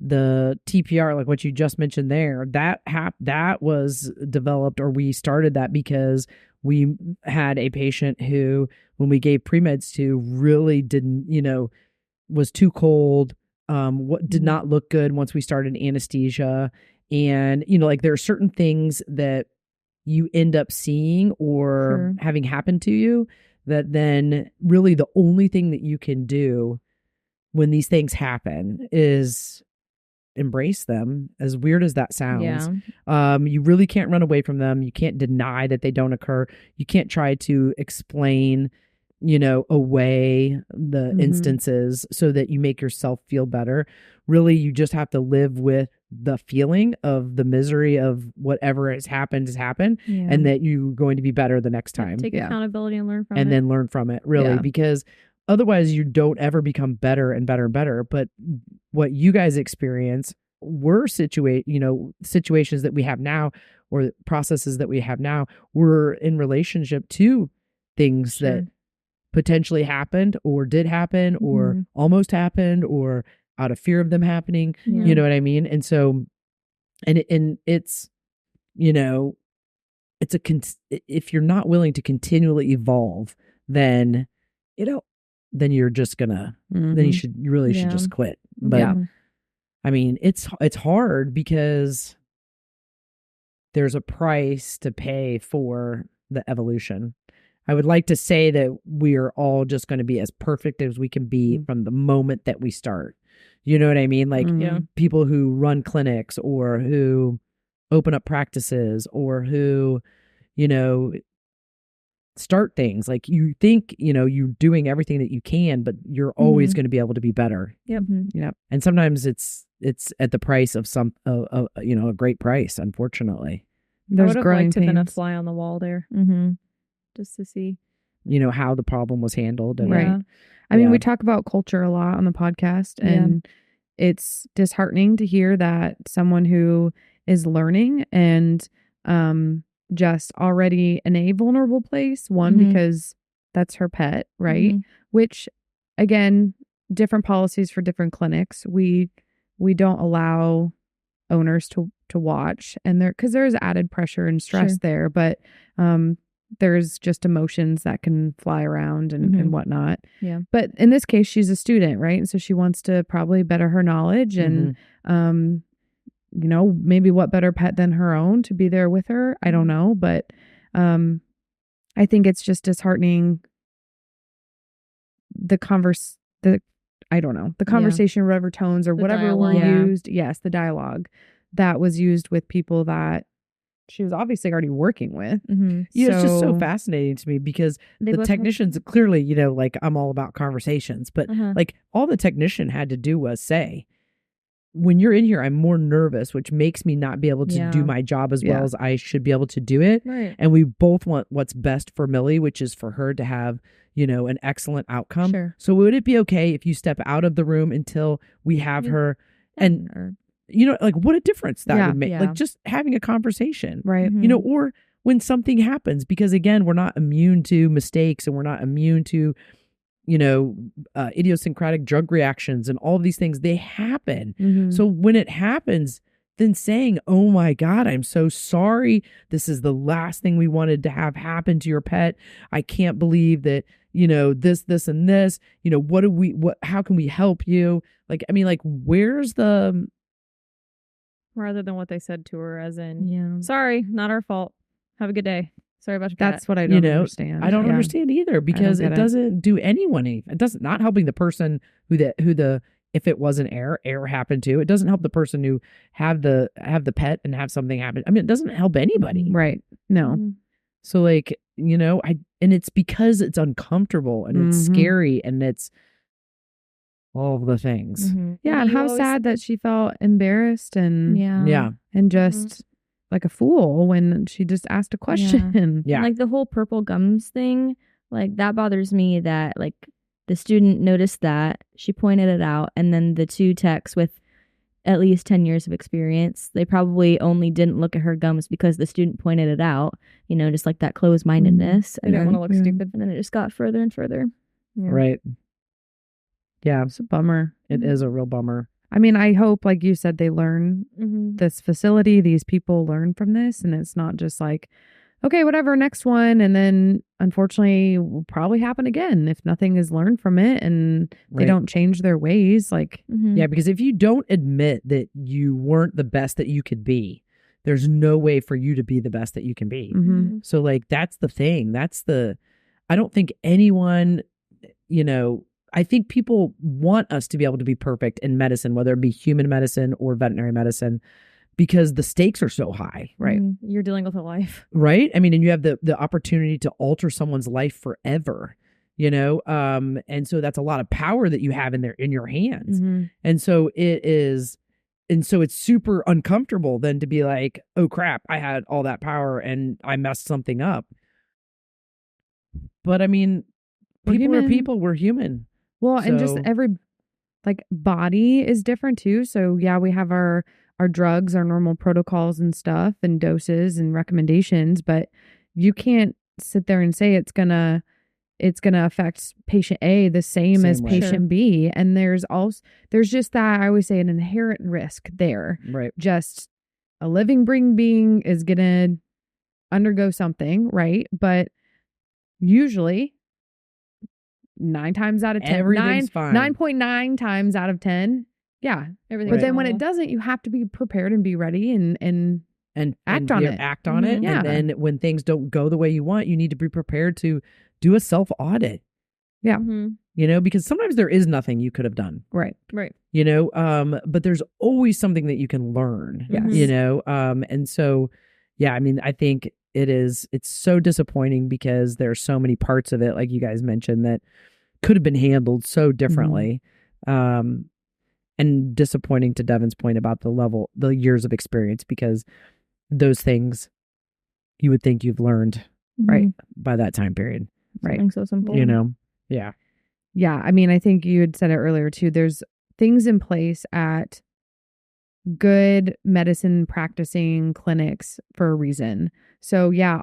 Speaker 1: the TPR, like what you just mentioned there, that was developed, or we started that because we had a patient who, when we gave pre-meds to, really didn't, was too cold, what did not look good once we started anesthesia. And, like there are certain things that you end up seeing or having happen to you that then really the only thing that you can do when these things happen is embrace them, as weird as that sounds. You really can't run away from them. You can't deny that they don't occur. You can't try to explain, away the instances so that you make yourself feel better. Really, you just have to live with the feeling of the misery of whatever has happened, and that you're going to be better the next time.
Speaker 4: Take accountability and learn from it.
Speaker 1: And then learn from it, really, because otherwise you don't ever become better and better and better. But what you guys experience were situations that we have now, or processes that we have now, were in relationship to things that potentially happened or did happen or almost happened or out of fear of them happening. You know what I mean? And so, and it's, if you're not willing to continually evolve, then, then you're just gonna, then you really should just quit. But I mean, it's hard because there's a price to pay for the evolution. I would like to say that we are all just going to be as perfect as we can be from the moment that we start. You know what I mean? Like people who run clinics or who open up practices or who, start things. Like you think, you're doing everything that you can, but you're always going to be able to be better.
Speaker 2: Yep.
Speaker 1: And sometimes it's at the price of a great price, unfortunately.
Speaker 4: I would have liked to have been a fly on the wall there. Just to see,
Speaker 1: how the problem was handled. And
Speaker 2: right. I mean, we talk about culture a lot on the podcast, and it's disheartening to hear that someone who is learning and just already in a vulnerable place, because that's her pet, right? Which, again, different policies for different clinics. We don't allow owners to watch, and because there's added pressure and stress there, but there's just emotions that can fly around and whatnot. Yeah. But in this case, she's a student, right? And so she wants to probably better her knowledge and, maybe what better pet than her own to be there with her. I don't know. But I think it's just disheartening. The conversation, whatever tones or whatever were used. Yes. The dialogue that was used with people that she was obviously already working with.
Speaker 1: It's just so fascinating to me because the technicians clearly, like I'm all about conversations, but like all the technician had to do was say, when you're in here, I'm more nervous, which makes me not be able to do my job as well as I should be able to do it. Right. And we both want what's best for Millie, which is for her to have, an excellent outcome. Sure. So would it be okay if you step out of the room until we have her and like what a difference that would make, like just having a conversation, right? Or when something happens, because again, we're not immune to mistakes and we're not immune to, idiosyncratic drug reactions and all of these things, they happen. So when it happens, then saying, oh my God, I'm so sorry. This is the last thing we wanted to have happen to your pet. I can't believe that, this and this, how can we help you? Like, I mean, like, where's the,
Speaker 4: rather than what they said to her, as in, sorry, not our fault. Have a good day. Sorry about your
Speaker 2: That's what I don't understand.
Speaker 1: I don't understand either, because it doesn't do anyone any. It doesn't, not helping the person if it was an error happened to. It doesn't help the person who have the pet and have something happen. I mean, it doesn't help anybody.
Speaker 2: Right. No.
Speaker 1: So like, and it's because it's uncomfortable and it's scary and it's all of the things.
Speaker 2: Yeah. And how sad that she felt embarrassed and and just like a fool when she just asked a question.
Speaker 3: Yeah. Like the whole purple gums thing, like that bothers me, that like the student noticed that, she pointed it out, and then the two techs with at least 10 years of experience, they probably only didn't look at her gums because the student pointed it out, just like that closed-mindedness.
Speaker 4: They didn't want to look stupid.
Speaker 3: And then it just got further and further.
Speaker 1: Yeah. Right. Yeah.
Speaker 2: It's a bummer.
Speaker 1: It is a real bummer.
Speaker 2: I mean, I hope, like you said, they learn this facility, these people learn from this, and it's not just like, okay, whatever, next one. And then unfortunately will probably happen again if nothing is learned from it and they
Speaker 1: Right.
Speaker 2: don't change their ways. Like,
Speaker 3: Mhm.
Speaker 1: Yeah, because if you don't admit that you weren't the best that you could be, there's no way for you to be the best that you can be.
Speaker 2: mhm.
Speaker 1: So like that's the thing. I don't think anyone, I think people want us to be able to be perfect in medicine, whether it be human medicine or veterinary medicine, because the stakes are so high, right?
Speaker 4: You're dealing with a life.
Speaker 1: Right? I mean, and you have the opportunity to alter someone's life forever, and so that's a lot of power that you have in your hands.
Speaker 2: Mhm.
Speaker 1: And so it's super uncomfortable then to be like, oh crap, I had all that power and I messed something up. But I mean,
Speaker 2: We're
Speaker 1: people are
Speaker 2: human.
Speaker 1: people, we're human.
Speaker 2: Well, and just
Speaker 1: So-
Speaker 2: every like body is different too. So yeah, we have our drugs, our normal protocols and stuff and doses and recommendations, but you can't sit there and say it's gonna affect patient A the same as
Speaker 1: Same way.
Speaker 2: patient B. And there's just that, I always say, an inherent risk there.
Speaker 1: Right.
Speaker 2: Just a living being is gonna undergo something, right? But usually 9 times out of 10,
Speaker 1: Everything's fine.
Speaker 2: 9.9 times out of 10. Yeah.
Speaker 4: Everything.
Speaker 2: But then when it doesn't, you have to be prepared and be ready and act on it.
Speaker 1: Act on it.
Speaker 2: Yeah.
Speaker 1: And then when things don't go the way you want, you need to be prepared to do a self-audit,
Speaker 2: yeah.
Speaker 1: because sometimes there is nothing you could have done,
Speaker 2: Right.
Speaker 4: Right.
Speaker 1: but there's always something that you can learn,
Speaker 2: Yes.
Speaker 1: and so, yeah, I mean, I think it's so disappointing because there's so many parts of it, like you guys mentioned, that could have been handled so differently. And disappointing to Devin's point about the years of experience, because those things you would think you've learned
Speaker 2: Right.
Speaker 1: by that time period,
Speaker 2: Right.
Speaker 3: Something so simple.
Speaker 1: Yeah.
Speaker 2: Yeah. I mean, I think you had said it earlier too. There's things in place at good medicine practicing clinics for a reason. So yeah,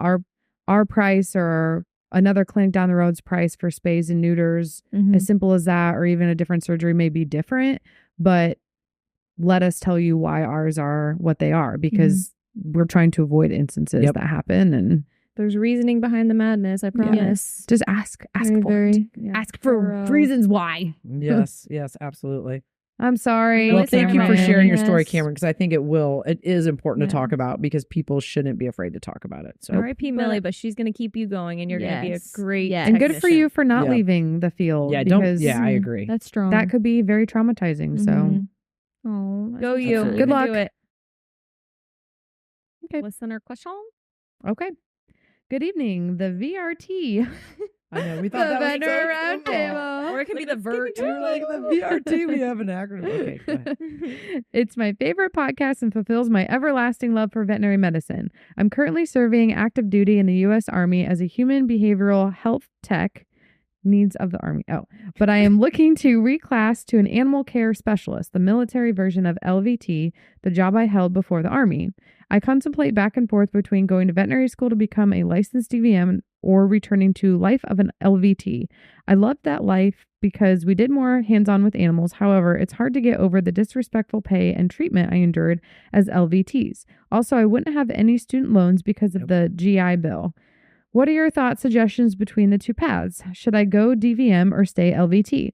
Speaker 2: our price or another clinic down the road's price for spays and neuters, as simple as that, or even a different surgery may be different, but let us tell you why ours are what they are, because we're trying to avoid instances
Speaker 1: Yep.
Speaker 2: that happen. And
Speaker 4: There's reasoning behind the madness, I promise.
Speaker 2: just ask
Speaker 3: Very,
Speaker 2: for it.
Speaker 3: yeah,
Speaker 2: Ask for
Speaker 3: thorough.
Speaker 2: reasons why.
Speaker 1: Yes, absolutely.
Speaker 2: I'm sorry.
Speaker 1: Well, thank you for sharing your story,
Speaker 3: Yes.
Speaker 1: Cameron, because I think it is important to
Speaker 4: Yeah.
Speaker 1: talk about, because people shouldn't be afraid to talk about it. So
Speaker 4: R.I.P. Millie, but she's going to keep you going and you're going to be a
Speaker 3: Yes.
Speaker 4: great
Speaker 3: Yes.
Speaker 2: And good for you for not
Speaker 1: Yeah.
Speaker 2: leaving the field.
Speaker 1: yeah,
Speaker 2: because
Speaker 1: I agree.
Speaker 3: That's strong.
Speaker 2: that could be very traumatizing. So
Speaker 4: Mhm.
Speaker 3: Oh,
Speaker 4: Go you.
Speaker 1: Absolutely.
Speaker 4: You
Speaker 2: Good
Speaker 4: can do
Speaker 2: luck.
Speaker 4: it.
Speaker 2: Okay.
Speaker 4: Listener question?
Speaker 2: okay. Good evening, the VRT.
Speaker 1: I know, we
Speaker 2: The
Speaker 1: thought that was
Speaker 2: Veterinary
Speaker 1: so cool.
Speaker 2: Roundtable.
Speaker 4: Or it can be the vert.
Speaker 1: You're like the VRT. We have an acronym. Okay, go ahead.
Speaker 2: It's my favorite podcast and fulfills my everlasting love for veterinary medicine. I'm currently serving active duty in the U.S. Army as a human behavioral health tech. Needs of the Army. Oh, but I am looking to reclass to an animal care specialist, the military version of LVT, the job I held before the Army. I contemplate back and forth between going to veterinary school to become a licensed DVM or returning to life of an LVT. I loved that life because we did more hands-on with animals. However, it's hard to get over the disrespectful pay and treatment I endured as LVTs. Also, I wouldn't have any student loans because of the GI Bill. What are your thoughts, suggestions between the two paths? Should I go DVM or stay LVT?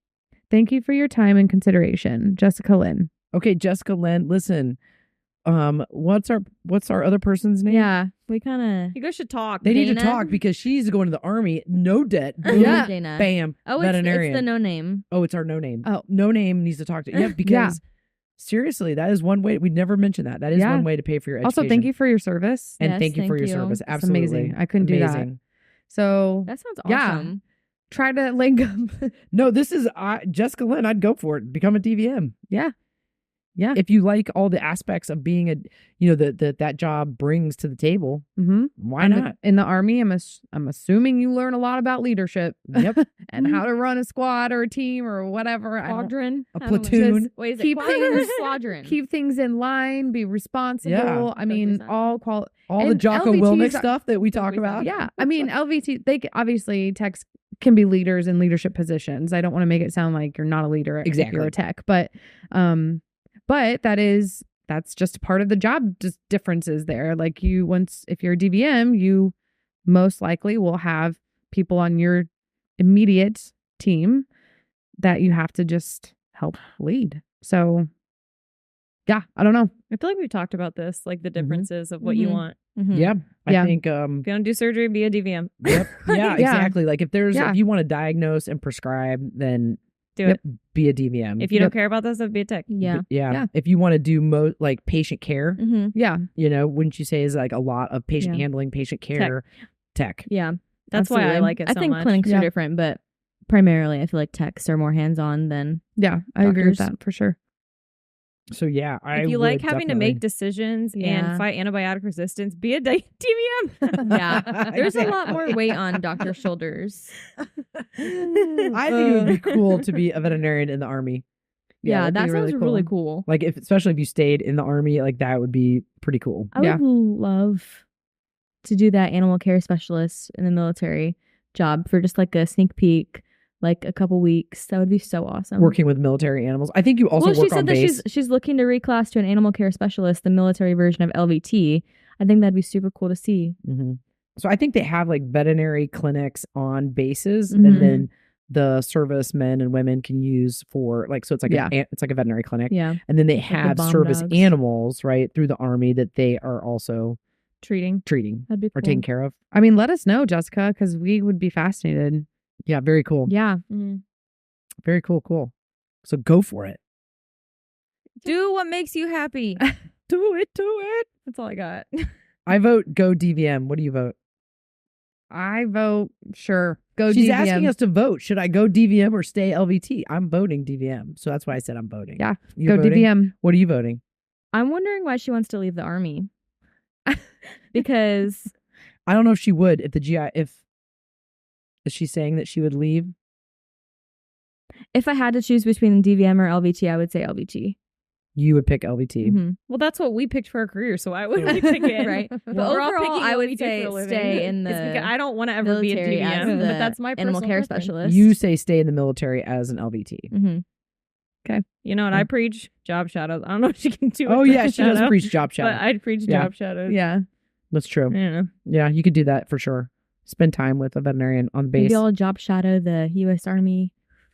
Speaker 2: Thank you for your time and consideration. Jessica Lynn.
Speaker 1: Okay, Jessica Lynn, listen. What's our other person's name?
Speaker 3: Yeah, we kind
Speaker 4: You guys should talk.
Speaker 1: They need to
Speaker 3: Dana?
Speaker 1: talk because she's going to the Army, no debt.
Speaker 3: of.
Speaker 1: Boom,
Speaker 2: Yeah.
Speaker 3: Dana.
Speaker 1: Bam.
Speaker 3: Oh,
Speaker 1: veterinarian.
Speaker 3: it's the no name.
Speaker 1: Oh, it's our no name.
Speaker 2: Oh.
Speaker 1: No name needs to talk to. Yeah, because seriously, that is one way. We never mentioned that. That is
Speaker 2: Yeah.
Speaker 1: one way to pay for your education.
Speaker 2: Also, thank you for your service.
Speaker 1: And
Speaker 3: Yes,
Speaker 1: thank you for
Speaker 3: thank
Speaker 1: your
Speaker 3: you.
Speaker 1: service.
Speaker 2: It's
Speaker 1: Absolutely.
Speaker 2: amazing. I couldn't do that.
Speaker 1: Amazing.
Speaker 2: So
Speaker 3: That sounds
Speaker 2: Yeah.
Speaker 3: awesome.
Speaker 2: try to link up.
Speaker 1: No, this is Jessica Lynn. I'd go for it. Become a DVM.
Speaker 2: Yeah. Yeah.
Speaker 1: If you like all the aspects of being that job brings to the table,
Speaker 2: Mm-hmm.
Speaker 1: why not?
Speaker 2: In the Army, I'm assuming you learn a lot about leadership.
Speaker 1: Yep.
Speaker 2: And how to run a squad or a team or whatever. I don't-
Speaker 3: Squadron.
Speaker 1: A
Speaker 3: I don't know.
Speaker 1: platoon.
Speaker 3: Just- Wait, is it
Speaker 2: Keep
Speaker 3: quadron
Speaker 2: things-
Speaker 3: or squadron?
Speaker 2: Keep things in line, be responsible.
Speaker 1: Yeah.
Speaker 2: I mean,
Speaker 3: Don't
Speaker 2: all
Speaker 1: All the
Speaker 2: and
Speaker 1: Jocko
Speaker 2: LVTs
Speaker 1: Willmich
Speaker 2: are-
Speaker 1: stuff that we
Speaker 3: Don't
Speaker 1: talk
Speaker 3: do that.
Speaker 1: about.
Speaker 2: Yeah. I mean, LVT, obviously techs can be leaders in leadership positions. I don't want to make it sound like you're not a leader if
Speaker 1: Exactly.
Speaker 2: you're a tech, but that's just part of the job, just differences there. Like if you're a DVM, you most likely will have people on your immediate team that you have to just help lead. So yeah, I don't know.
Speaker 4: I feel like we've talked about this, like the differences of what
Speaker 3: Mhm.
Speaker 4: you want.
Speaker 1: Yeah. I
Speaker 2: Yeah.
Speaker 1: think
Speaker 4: If you want to do surgery, be a DVM.
Speaker 1: yep. Yeah, exactly. Like if
Speaker 2: Yeah.
Speaker 1: if you want to diagnose and prescribe, then
Speaker 4: Do it.
Speaker 1: be a DVM.
Speaker 4: If you don't care about that stuff, be a tech.
Speaker 3: Yeah.
Speaker 1: yeah.
Speaker 2: Yeah.
Speaker 1: If you want to do like patient care,
Speaker 3: Mm-hmm.
Speaker 2: Yeah.
Speaker 1: wouldn't you say is like a lot of patient
Speaker 3: Yeah.
Speaker 1: handling, patient care, tech.
Speaker 3: Yeah.
Speaker 4: That's why I
Speaker 3: Absolutely.
Speaker 4: like it
Speaker 3: I
Speaker 4: so
Speaker 3: think
Speaker 4: much.
Speaker 3: clinics
Speaker 2: Yeah.
Speaker 3: are different, but primarily I feel like techs are more hands-on than
Speaker 2: Yeah. I agree with
Speaker 3: Doctors.
Speaker 2: that for sure.
Speaker 1: So yeah,
Speaker 4: If you like
Speaker 1: would
Speaker 4: having to
Speaker 1: definitely-
Speaker 4: make decisions
Speaker 3: Yeah.
Speaker 4: and fight antibiotic resistance, be a DVM.
Speaker 3: Yeah. There's a lot more weight on doctor's shoulders.
Speaker 1: I think it would be cool to be a veterinarian in the Army.
Speaker 3: Yeah,
Speaker 2: that'd
Speaker 3: that
Speaker 2: be
Speaker 3: sounds really cool.
Speaker 1: Like especially if you stayed in the Army, like that would be pretty cool.
Speaker 3: I
Speaker 2: Yeah.
Speaker 3: would love to do that animal care specialist in the military job for just like a sneak peek, like a couple weeks. That would be so awesome.
Speaker 1: Working with military animals. I think you also
Speaker 3: well, she
Speaker 1: work
Speaker 3: said
Speaker 1: on
Speaker 3: that
Speaker 1: base.
Speaker 3: she's looking to reclass to an animal care specialist, the military version of LVT. I think that'd be super cool to see.
Speaker 1: Mm-hmm. So I think they have like veterinary clinics on bases,
Speaker 3: Mhm.
Speaker 1: and then the servicemen and women can use for like, so it's like
Speaker 2: Yeah.
Speaker 1: it's like a veterinary clinic,
Speaker 3: Yeah,
Speaker 1: and then they
Speaker 3: the
Speaker 1: have
Speaker 3: bomb
Speaker 1: service
Speaker 3: dogs.
Speaker 1: animals right through the Army that they are also
Speaker 3: treating.
Speaker 1: treating
Speaker 3: That'd be cool.
Speaker 1: or taking care of.
Speaker 2: I mean, let us know, Jessica, because we would be fascinated.
Speaker 1: Yeah, very cool.
Speaker 2: Yeah.
Speaker 1: Very cool. Cool. So go for it.
Speaker 4: Do what makes you happy.
Speaker 1: Do it.
Speaker 4: That's all I got.
Speaker 1: I vote go DVM. What do you vote?
Speaker 2: I vote sure. Go
Speaker 1: She's
Speaker 2: DVM.
Speaker 1: asking us to vote. Should I go DVM or stay LVT? I'm voting DVM. So that's why I said I'm voting.
Speaker 2: Yeah,
Speaker 1: You're
Speaker 2: Go
Speaker 1: voting?
Speaker 2: DVM.
Speaker 1: What are you voting?
Speaker 3: I'm wondering why she wants to leave the Army. Because
Speaker 1: I don't know if she would if the GI if is she saying that she would leave?
Speaker 3: if I had to choose between DVM or LVT, I would say LVT.
Speaker 1: You would pick LVT.
Speaker 3: Mhm.
Speaker 4: Well, that's what we picked for a career, so I would pick it.
Speaker 3: Right.
Speaker 4: But
Speaker 3: But
Speaker 4: we're all
Speaker 3: overall,
Speaker 4: picking
Speaker 3: I
Speaker 4: what
Speaker 3: would
Speaker 4: we do
Speaker 3: say
Speaker 4: for a living.
Speaker 3: stay in
Speaker 4: It's
Speaker 3: the
Speaker 4: because I don't want to ever be a
Speaker 3: military as
Speaker 4: DVM,
Speaker 3: the
Speaker 4: but that's my
Speaker 3: animal
Speaker 4: personal
Speaker 3: care
Speaker 4: preference.
Speaker 3: specialist.
Speaker 1: You say stay in the military as an LVT.
Speaker 3: Mm-hmm.
Speaker 4: You know what I preach? Job shadows. I don't know if she can do it.
Speaker 1: Oh yeah, she does preach job shadow.
Speaker 4: But I'd preach
Speaker 1: Yeah.
Speaker 4: job shadows.
Speaker 2: Yeah.
Speaker 1: That's true.
Speaker 4: I don't know.
Speaker 1: Yeah, you could do that for sure. Spend time with a veterinarian on base.
Speaker 3: Maybe I'll job shadow the U.S. Army.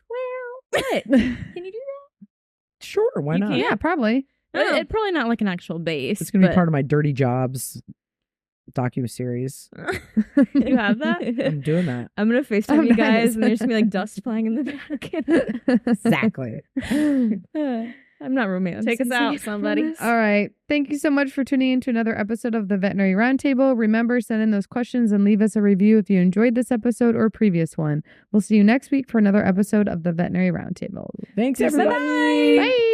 Speaker 3: Well, what? Can you do that?
Speaker 1: Sure, why
Speaker 4: You
Speaker 1: not?
Speaker 4: can.
Speaker 2: Yeah, probably.
Speaker 4: Oh.
Speaker 3: It's probably not like an actual base.
Speaker 1: It's gonna be
Speaker 3: but-
Speaker 1: part of my Dirty Jobs docu-series.
Speaker 4: You have that?
Speaker 1: I'm doing that.
Speaker 3: I'm gonna FaceTime
Speaker 2: Oh,
Speaker 3: you guys,
Speaker 2: nice.
Speaker 3: and there's gonna be like dust flying in the back.
Speaker 1: Exactly.
Speaker 3: I'm not romantic.
Speaker 4: Take us out, somebody.
Speaker 2: All right. Thank you so much for tuning in to another episode of the Veterinary Roundtable. Remember, send in those questions and leave us a review if you enjoyed this episode or previous one. We'll see you next week for another episode of the Veterinary Roundtable.
Speaker 1: Thanks, everybody.
Speaker 2: Bye.